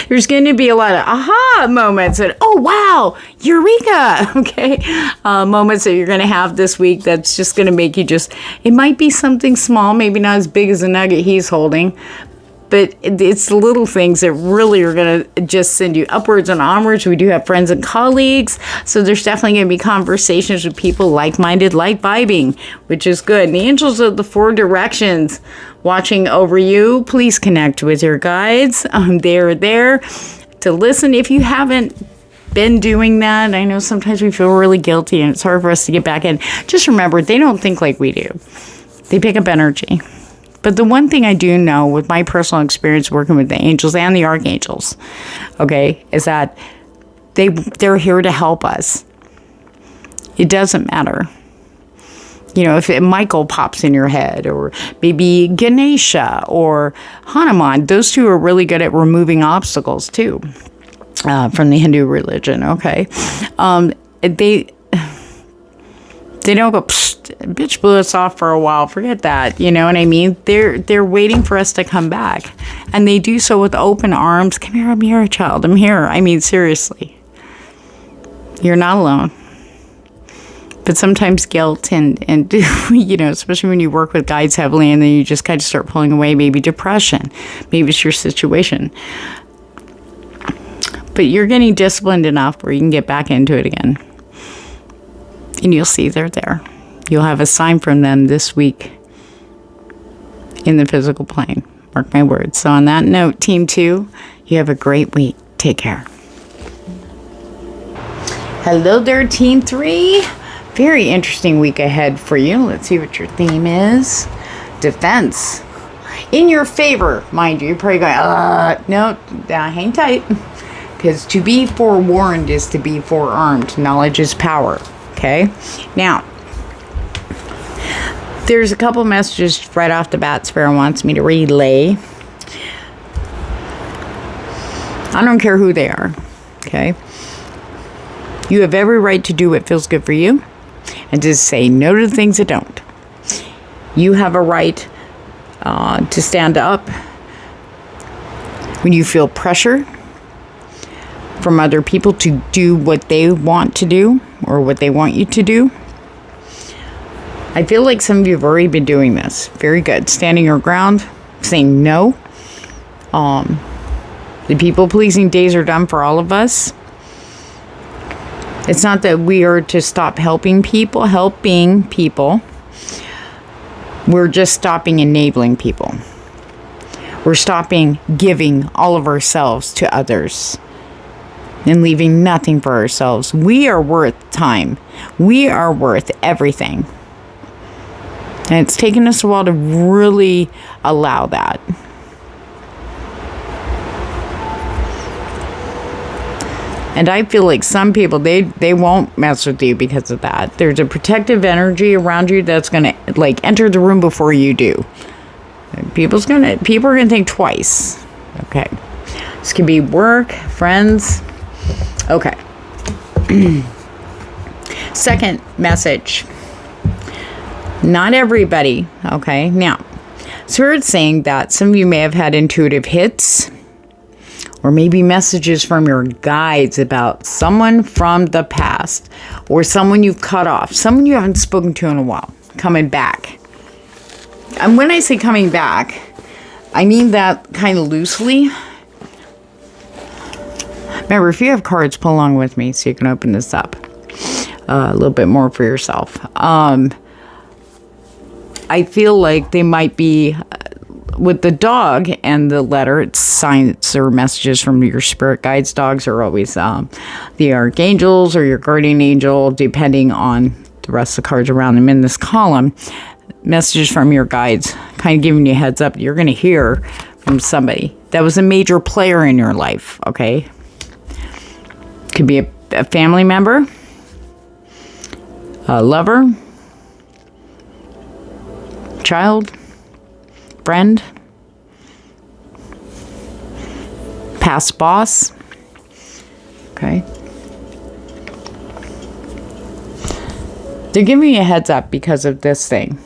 There's going to be a lot of aha moments and, oh, wow, eureka. Okay. Moments that you're going to have this week that's just going to make you it might be something small, maybe not as big as the nugget he's holding, but it's the little things that really are going to just send you upwards and onwards. We do have friends and colleagues, so there's definitely going to be conversations with people like-minded, like-vibing, which is good. And the angels of the four directions watching over you. Please connect with your guides. They're there to listen. If you haven't been doing that, I know sometimes we feel really guilty and it's hard for us to get back in. Just remember, they don't think like we do. They pick up energy. But the one thing I do know with my personal experience working with the angels and the archangels, okay, is that they're here to help us. It doesn't matter. You know, if Michael pops in your head, or maybe Ganesha or Hanuman, those two are really good at removing obstacles too, from the Hindu religion, okay? They don't go, bitch blew us off for a while, forget that, you know what I mean? They're waiting for us to come back. And they do so with open arms. Come here, I'm here, child, I'm here. I mean, seriously. You're not alone. But sometimes guilt and you know, especially when you work with guides heavily and then you just kind of start pulling away, maybe depression, maybe it's your situation. But you're getting disciplined enough where you can get back into it again. And you'll see they're there. You'll have a sign from them this week in the physical plane. Mark my words. So on that note, Team 2, you have a great week. Take care. Hello there, Team 3. Very interesting week ahead for you. Let's see what your theme is. Defense. In your favor, mind you. You're probably going, no, hang tight. Because to be forewarned is to be forearmed. Knowledge is power. Okay, now there's a couple messages right off the bat Spirit wants me to relay. I don't care who they are, okay? You have every right to do what feels good for you and to say no to the things that don't. You have a right to stand up when you feel pressure from other people to do what they want to do or what they want you to do. I feel like some of you have already been doing this. Very good. Standing your ground, saying no. The people-pleasing days are done for all of us. It's not that we are to stop helping people. We're just stopping enabling people. We're stopping giving all of ourselves to others and leaving nothing for ourselves. We are worth time. We are worth everything. And it's taken us a while to really allow that. And I feel like some people, they won't mess with you because of that. There's a protective energy around you that's going to like enter the room before you do. People are going to think twice. Okay. This could be work, friends. Okay. Second message. Not everybody. Okay. Now, Spirit's saying that some of you may have had intuitive hits or maybe messages from your guides about someone from the past or someone you've cut off, someone you haven't spoken to in a while, coming back. And when I say coming back, I mean that kind of loosely. Remember, if you have cards, pull along with me so you can open this up a little bit more for yourself. I feel like they might be, with the dog and the letter, it's signs or messages from your spirit guides. Dogs are always the archangels or your guardian angel, depending on the rest of the cards around them in this column. Messages from your guides, kind of giving you a heads up. You're going to hear from somebody that was a major player in your life, okay? Could be a family member, a lover, child, friend, past boss. Okay. They're giving you a heads up because of this thing.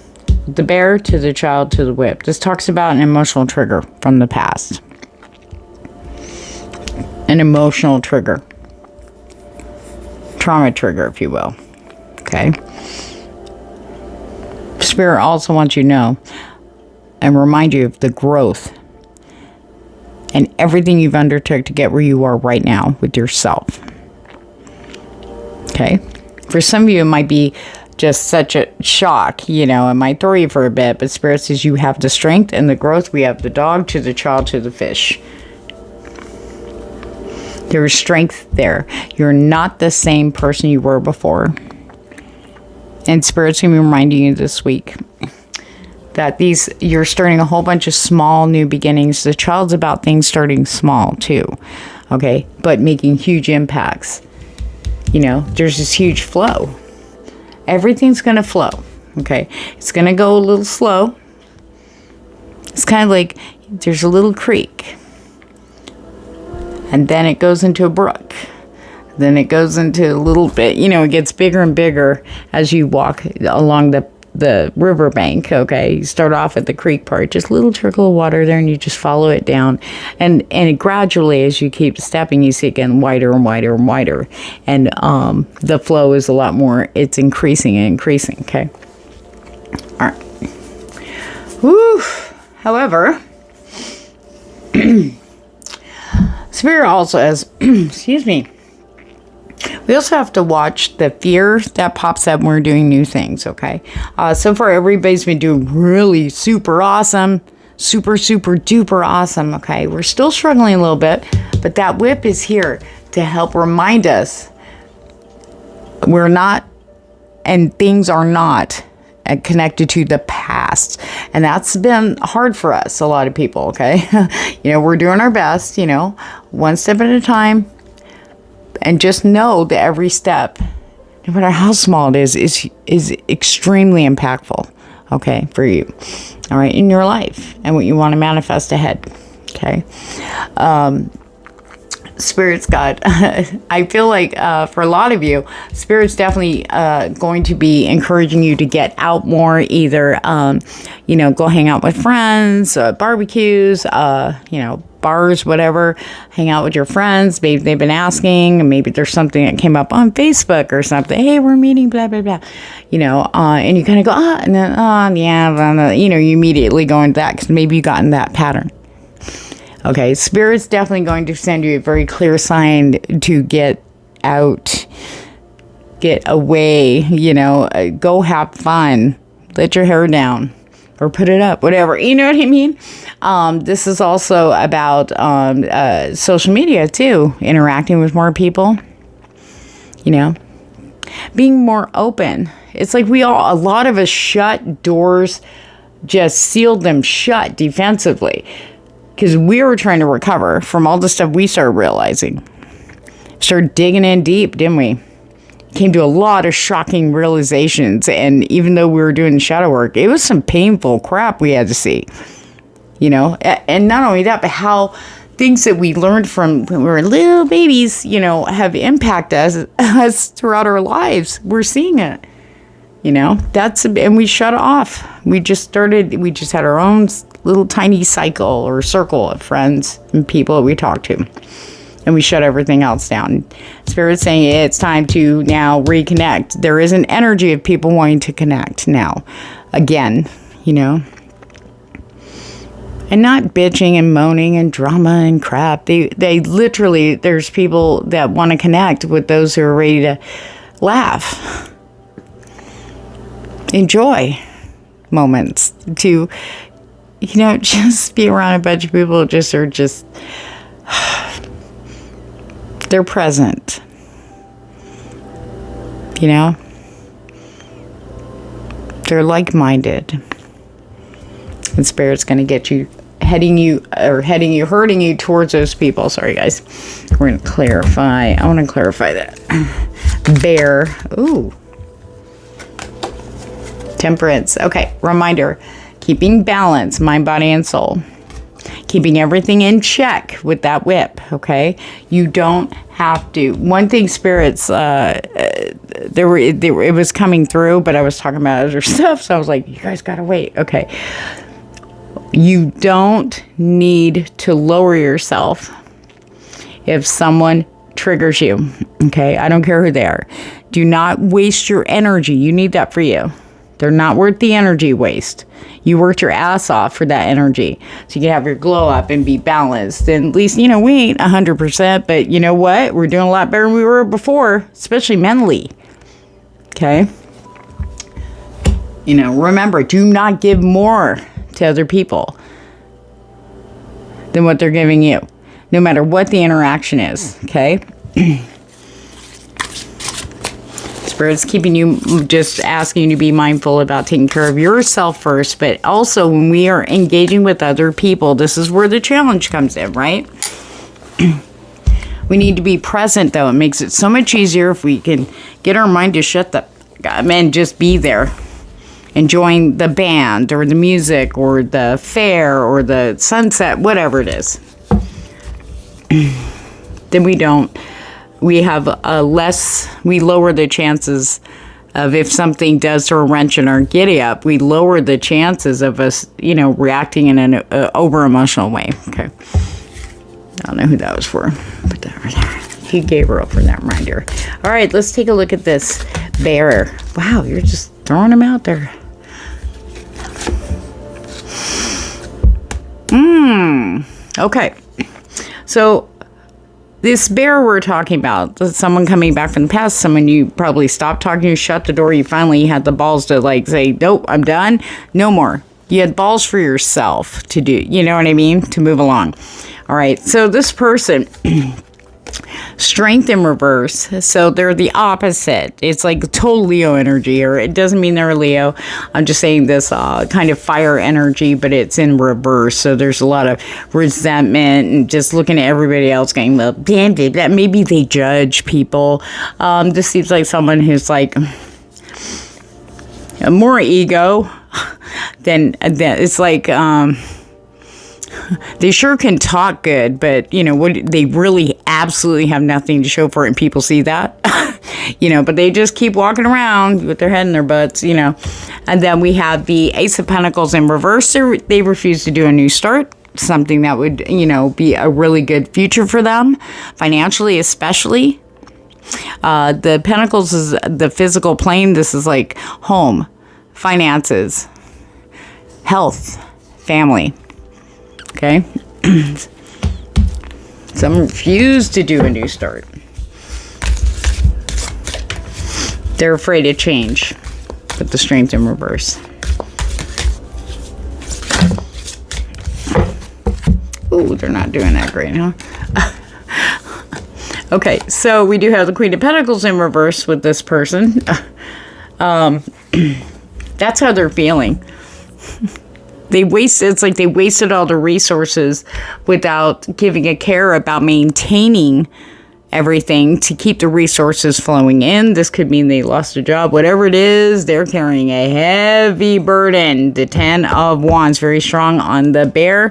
The bear to the child to the whip. This talks about an emotional trigger from the past. An emotional trigger. Trauma trigger, if you will. Okay. Spirit also wants you to know and remind you of the growth and everything you've undertook to get where you are right now with yourself. Okay. For some of you, it might be just such a shock, you know, it might throw you for a bit, but Spirit says you have the strength and the growth. We have the dog to the child to the fish. There is strength there. You're not the same person you were before. And Spirit's going to be reminding you this week that you're starting a whole bunch of small new beginnings. The child's about things starting small too, okay, but making huge impacts. You know, there's this huge flow. Everything's going to flow, okay? It's going to go a little slow. It's kind of like there's a little creek. And then it goes into a brook. Then it goes into a little bit, you know, it gets bigger and bigger as you walk along the riverbank, okay? You start off at the creek part, just a little trickle of water there, and you just follow it down. And gradually, as you keep stepping, you see it getting wider and wider and wider. And the flow is a lot more, it's increasing and increasing, okay? All right. Woo! However, Spirit also has, excuse me, we also have to watch the fear that pops up when we're doing new things, okay? So far, everybody's been doing really super awesome, super duper awesome, okay? We're still struggling a little bit, but that whip is here to help remind us we're not, and things are not connected to the past. And that's been hard for us, a lot of people, okay? You know, we're doing our best, you know, one step at a time. And just know that every step, no matter how small it is extremely impactful, okay, for you, all right, in your life and what you want to manifest ahead, okay? Spirit's got, I feel like for a lot of you, Spirit's definitely going to be encouraging you to get out more, either, you know, go hang out with friends, barbecues, you know, bars, whatever, hang out with your friends. Maybe they've been asking, maybe there's something that came up on Facebook or something. Hey, we're meeting, blah, blah, blah, you know, and you kind of go, and then, yeah, blah, blah, you know, you immediately go into that because maybe you got in that pattern. Okay, Spirit's definitely going to send you a very clear sign to get out, get away, you know, go have fun, let your hair down. Or put it up, whatever. You know what I mean? This is also about social media, too. Interacting with more people. You know? Being more open. It's like a lot of us shut doors, just sealed them shut defensively. Because we were trying to recover from all the stuff we started realizing. Started digging in deep, didn't we? Came to a lot of shocking realizations, and even though we were doing shadow work, it was some painful crap we had to see, you know. And not only that, but how things that we learned from when we were little babies, you know, have impacted us throughout our lives. We're seeing it, you know. And we shut it off. We just had our own little tiny cycle or circle of friends and people that we talked to. And we shut everything else down. Spirit's saying it's time to now reconnect. There is an energy of people wanting to connect now. Again, you know. And not bitching and moaning and drama and crap. They literally, there's people that want to connect with those who are ready to laugh. Enjoy moments. To, you know, just be around a bunch of people who just are just... They're present, you know, they're like-minded, and Spirit's going to get you, hurting you towards those people. Sorry, guys. We're going to clarify. I want to clarify that. Bear. Ooh. Temperance. Okay. Reminder. Keeping balance, mind, body, and soul. Keeping everything in check with that whip, okay? You don't have to. One thing, spirits, it was coming through, but I was talking about other stuff, so I was like, you guys gotta wait. Okay. You don't need to lower yourself if someone triggers you, okay? I don't care who they are. Do not waste your energy. You need that for you. They're not worth the energy waste. You worked your ass off for that energy. So you can have your glow up and be balanced. And at least, we ain't 100%, but you know what? We're doing a lot better than we were before, especially mentally. Okay? Remember, do not give more to other people than what they're giving you, no matter what the interaction is. Okay? Spirit's keeping you, just asking you to be mindful about taking care of yourself first, but also when we are engaging with other people, this is where the challenge comes in, right? We need to be present, though. It makes it so much easier if we can get our mind to shut the and just be there, enjoying the band or the music or the fair or the sunset, whatever it is. Then we have we lower the chances of, if something does throw a wrench in our giddy up, we lower the chances of us, reacting in an over-emotional way. Okay. I don't know who that was for, but he gave her up for that reminder. All right, let's take a look at this bear. Wow, you're just throwing him out there. Okay. So, this bear we're talking about, someone coming back from the past, someone you probably stopped talking to, shut the door, you finally had the balls to say, nope, I'm done, no more. You had balls for yourself to do, you know what I mean, to move along. All right, so this person, strength in reverse, so they're the opposite. It's like total Leo energy, or it doesn't mean they're a Leo. I'm just saying this kind of fire energy, but it's in reverse. So there's a lot of resentment and just looking at everybody else going, well, damn it, that maybe they judge people. This seems like someone who's like more ego than it's like they sure can talk good, but they really absolutely have nothing to show for it, and people see that. But they just keep walking around with their head in their butts, and then we have the Ace of Pentacles in reverse. They refuse to do a new start, something that would be a really good future for them, financially especially. The Pentacles is the physical plane. This is like home, finances, health, family. Okay? Some refuse to do a new start. They're afraid of change with the strength in reverse. Ooh, they're not doing that great, huh? Okay, so we do have the Queen of Pentacles in reverse with this person. That's how they're feeling. It's like they wasted all the resources without giving a care about maintaining everything to keep the resources flowing in. This could mean they lost a job. Whatever it is, they're carrying a heavy burden. The 10 of Wands, very strong on the bear.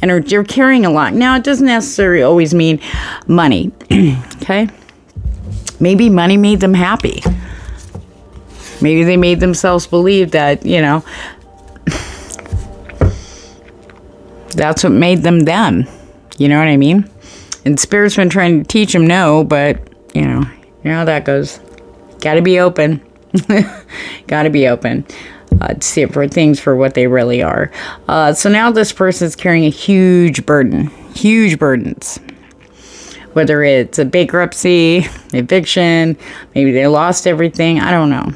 And they're carrying a lot. Now, it doesn't necessarily always mean money. Okay? Maybe money made them happy. Maybe they made themselves believe that, that's what made them them. You know what I mean? And Spirit's been trying to teach them no, but, you know how that goes. Gotta be open. Gotta be open. To see it for things for what they really are. So now this person's carrying a huge burden. Huge burdens. Whether it's a bankruptcy, eviction, maybe they lost everything. I don't know.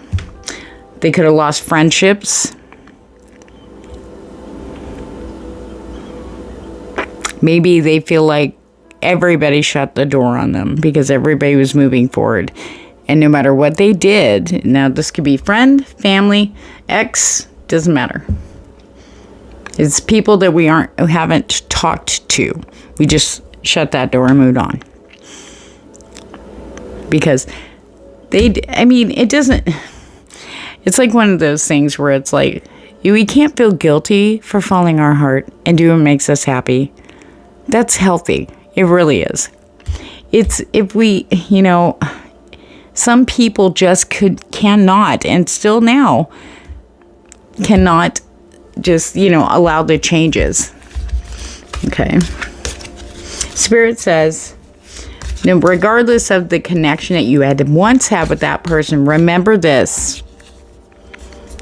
They could have lost friendships. Maybe they feel like everybody shut the door on them because everybody was moving forward. And no matter what they did, now this could be friend, family, ex, doesn't matter. It's people that we haven't talked to. We just shut that door and moved on. Because it doesn't, it's like one of those things where it's like, We can't feel guilty for following our heart and doing what makes us happy. That's healthy. It really is. It's if we, some people just cannot, and still now cannot just, allow the changes. Okay. Spirit says, regardless of the connection that you had once had with that person, remember this.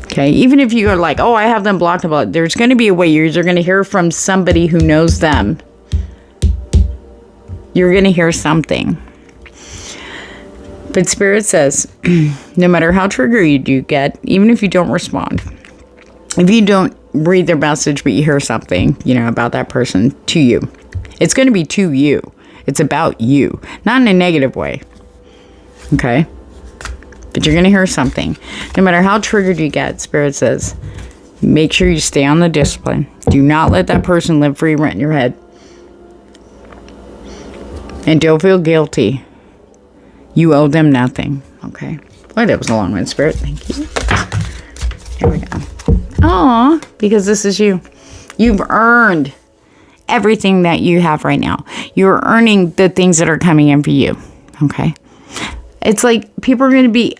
Okay, even if you are like, oh, I have them blocked, there's going to be a way you're going to hear from somebody who knows them. You're going to hear something. But Spirit says, no matter how triggered you get, even if you don't respond, if you don't read their message, but you hear something, about that person to you, it's going to be to you. It's about you, not in a negative way. Okay? But you're going to hear something. No matter how triggered you get, Spirit says, make sure you stay on the discipline. Do not let that person live free rent in your head. And don't feel guilty. You owe them nothing. Okay? Boy, that was a long one, Spirit. Thank you. Here we go. Aw, because this is you. You've earned everything that you have right now. You're earning the things that are coming in for you. Okay? It's like people are going to be,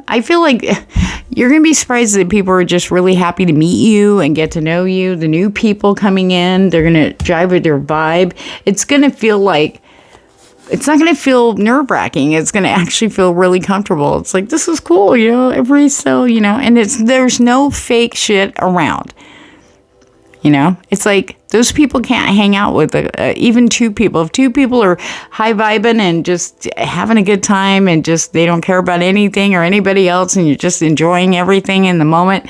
I feel like you're going to be surprised that people are just really happy to meet you and get to know you. The new people coming in, they're going to drive with their vibe. It's going to feel like, it's not going to feel nerve-wracking. It's going to actually feel really comfortable. It's like, this is cool, everybody's so, and there's no fake shit around. It's like those people can't hang out with even two people. If two people are high vibing and just having a good time and just they don't care about anything or anybody else and you're just enjoying everything in the moment,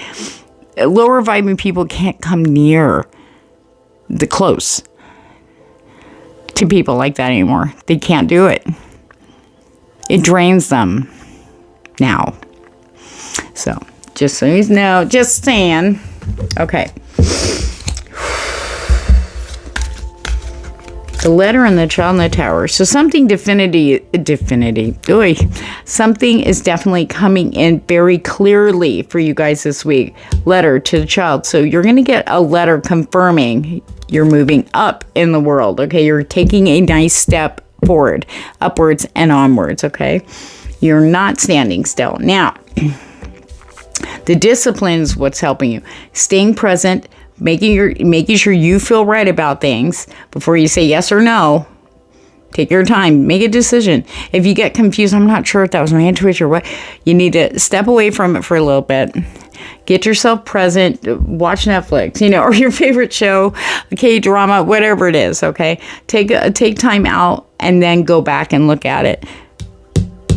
lower vibing people can't come near the close to people like that anymore. They can't do it. It drains them now. So just so you know, just saying. Okay. The letter and the child in the tower. So something something is definitely coming in very clearly for you guys this week. Letter to the child. So you're going to get a letter confirming you're moving up in the world. Okay. You're taking a nice step forward, upwards and onwards. Okay. You're not standing still. Now, the discipline is what's helping you. Staying present, making sure you feel right about things before you say yes or no. Take your time. Make a decision. If you get confused, I'm not sure if that was my intuition or what, you need to step away from it for a little bit. Get yourself present. Watch Netflix, or your favorite show, K-drama, whatever it is, okay? Take time out and then go back and look at it.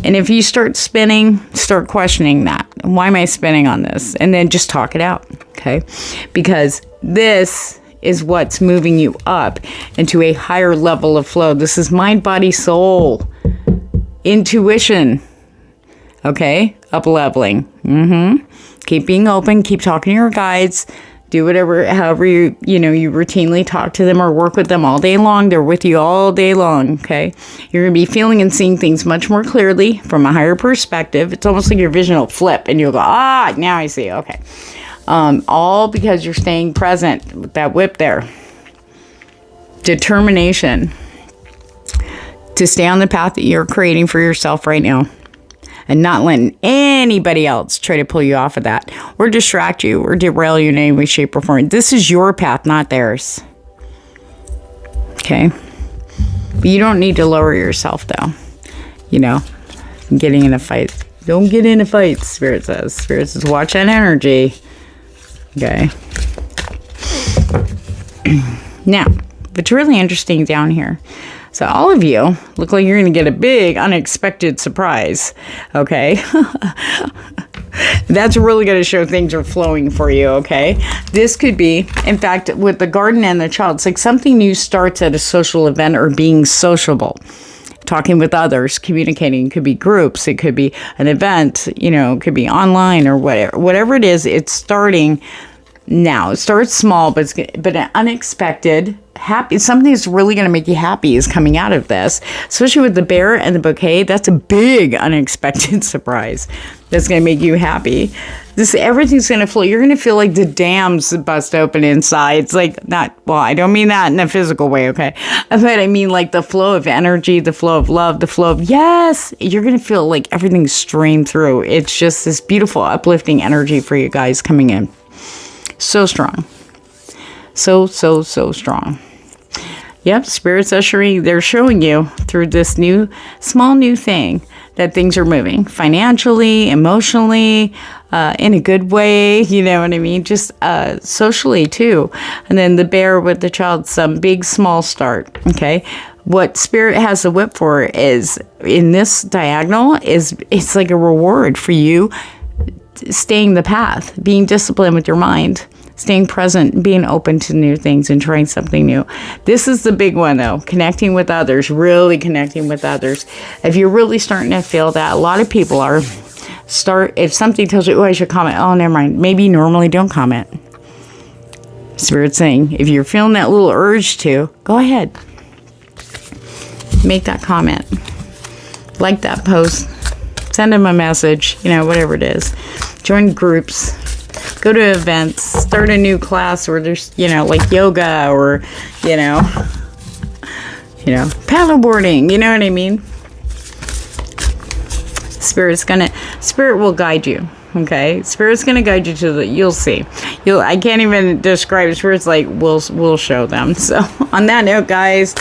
And if you start spinning, start questioning that. Why am I spinning on this? And then just talk it out, okay? Because this is what's moving you up into a higher level of flow. This is mind, body, soul, intuition, okay? Up-leveling. Keep being open. Keep talking to your guides. Do however you routinely talk to them or work with them all day long. They're with you all day long, okay? You're going to be feeling and seeing things much more clearly from a higher perspective. It's almost like your vision will flip and you'll go, now I see, okay. All because you're staying present with that whip there. Determination to stay on the path that you're creating for yourself right now. And not letting anybody else try to pull you off of that or distract you or derail you in any way, shape, or form. This is your path, not theirs. Okay? But you don't need to lower yourself, though. Getting in a fight. Don't get in a fight, Spirit says. Spirit says, watch that energy. Okay? Now, what's really interesting down here. So all of you look like you're going to get a big unexpected surprise, okay? That's really going to show things are flowing for you, okay? This could be, in fact, with the garden and the child, it's like something new starts at a social event or being sociable. Talking with others, communicating. It could be groups. It could be an event, it could be online or whatever. Whatever it is, it's starting now. It starts small, but an unexpected, happy, something that's really going to make you happy is coming out of this. Especially with the bear and the bouquet, that's a big unexpected surprise. that's going to make you happy. Everything's going to flow. You're going to feel like the dams bust open inside. It's like I don't mean that in a physical way, okay? But I mean like the flow of energy, the flow of love, the flow of yes. You're going to feel like everything's streamed through. It's just this beautiful, uplifting energy for you guys coming in. So strong. So strong. Yep, Spirit's ushering, they're showing you through this small new thing that things are moving financially, emotionally, in a good way, you know what I mean? Just socially too. And then the bear with the child, some big, small start, okay? What Spirit has the whip for is, in this diagonal, it's like a reward for you staying the path, being disciplined with your mind, staying present, being open to new things and trying something new. This is the big one though, connecting with others, really connecting with others. If you're really starting to feel that, a lot of people are, if something tells you, oh, I should comment, oh, never mind. Maybe normally don't comment. Spirit's saying, if you're feeling that little urge to, go ahead. Make that comment. Like that post. Send them a message, whatever it is. Join groups. Go to events, start a new class where there's, like yoga or, paddleboarding, you know what I mean? Spirit will guide you, okay? Spirit's going to guide you to you'll see. I can't even describe it. Spirit's like, we'll show them. So on that note, guys,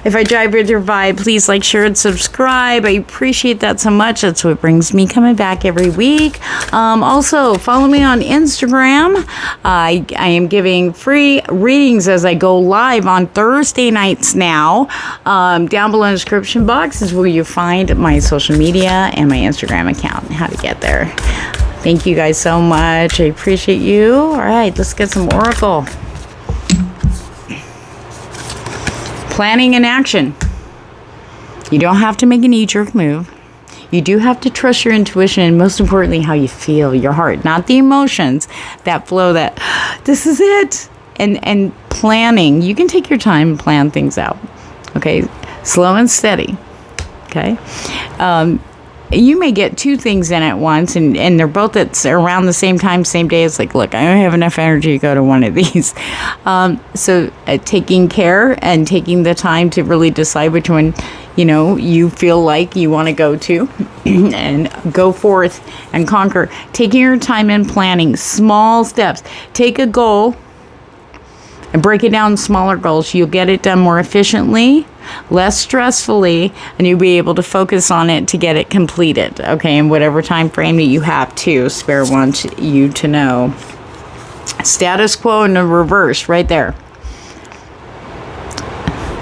if I jive with your vibe, please like, share, and subscribe. I appreciate that so much. That's what brings me coming back every week. Also, follow me on Instagram. I am giving free readings as I go live on Thursday nights now. Down below in the description box is where you find my social media and my Instagram account and how to get there. Thank you guys so much. I appreciate you. All right, let's get some Oracle. Planning and action. You don't have to make a knee-jerk move. You do have to trust your intuition and most importantly, how you feel, your heart, not the emotions that flow that this is it. And planning, you can take your time and plan things out. Okay, slow and steady. Okay. You may get two things in at once and they're both at around the same time, same day. It's like, look, I don't have enough energy to go to one of these. So taking care and taking the time to really decide which one, you feel like you want to go to and go forth and conquer. Taking your time and planning small steps. Take a goal and break it down in smaller goals. You'll get it done more efficiently, less stressfully, and you'll be able to focus on it to get it completed, okay, in whatever time frame that you have to. Spirit wants you to know. Status quo in the reverse, right there.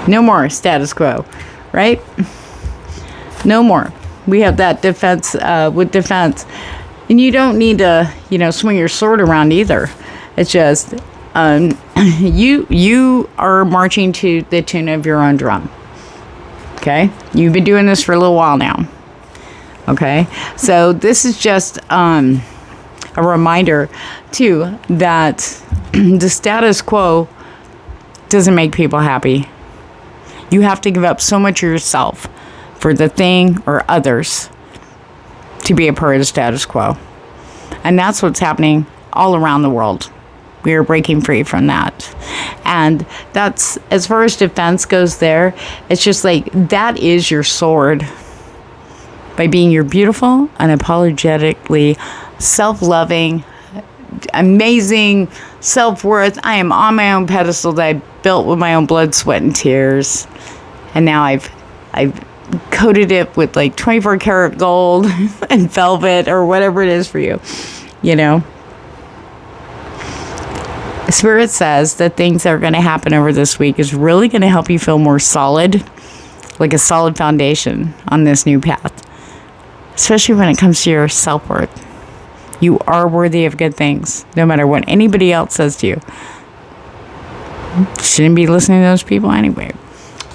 No more status quo, right? No more. We have that defense with defense. And you don't need to, swing your sword around either. It's just... you are marching to the tune of your own drum. Okay? You've been doing this for a little while now. Okay? So this is just a reminder too that the status quo doesn't make people happy. You have to give up so much of yourself for the thing or others to be a part of the status quo. And that's what's happening all around the world. We are breaking free from that. And that's, as far as defense goes there, it's just like, that is your sword. By being your beautiful, unapologetically self-loving, amazing self-worth. I am on my own pedestal that I built with my own blood, sweat, and tears. And now I've coated it with like 24 karat gold and velvet or whatever it is for you, Spirit says that things that are going to happen over this week is really going to help you feel more solid, like a solid foundation on this new path, especially when it comes to your self-worth. You are worthy of good things, no matter what anybody else says to you. Shouldn't be listening to those people anyway,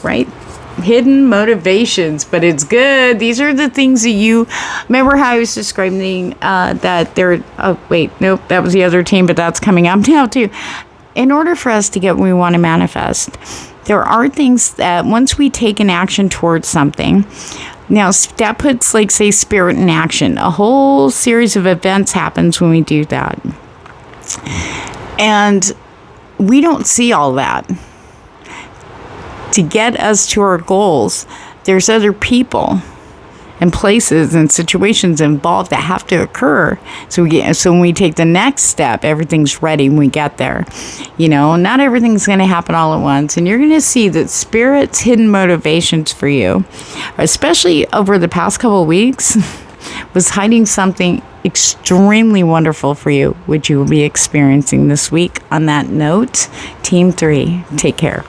right? Hidden motivations, but it's good. These are the things that you remember how I was describing that they're, oh wait, nope, that was the other team, but that's coming up now too. In order for us to get what we want to manifest, there are things that once we take an action towards something, Now, that puts, like, say, spirit in action. A whole series of events happens when we do that. And we don't see all that. To get us to our goals, there's other people and places and situations involved that have to occur. So when we take the next step, everything's ready when we get there. You know, not everything's going to happen all at once. And you're going to see that Spirit's hidden motivations for you, especially over the past couple of weeks, was hiding something extremely wonderful for you, which you will be experiencing this week. On that note, Team 3, take care.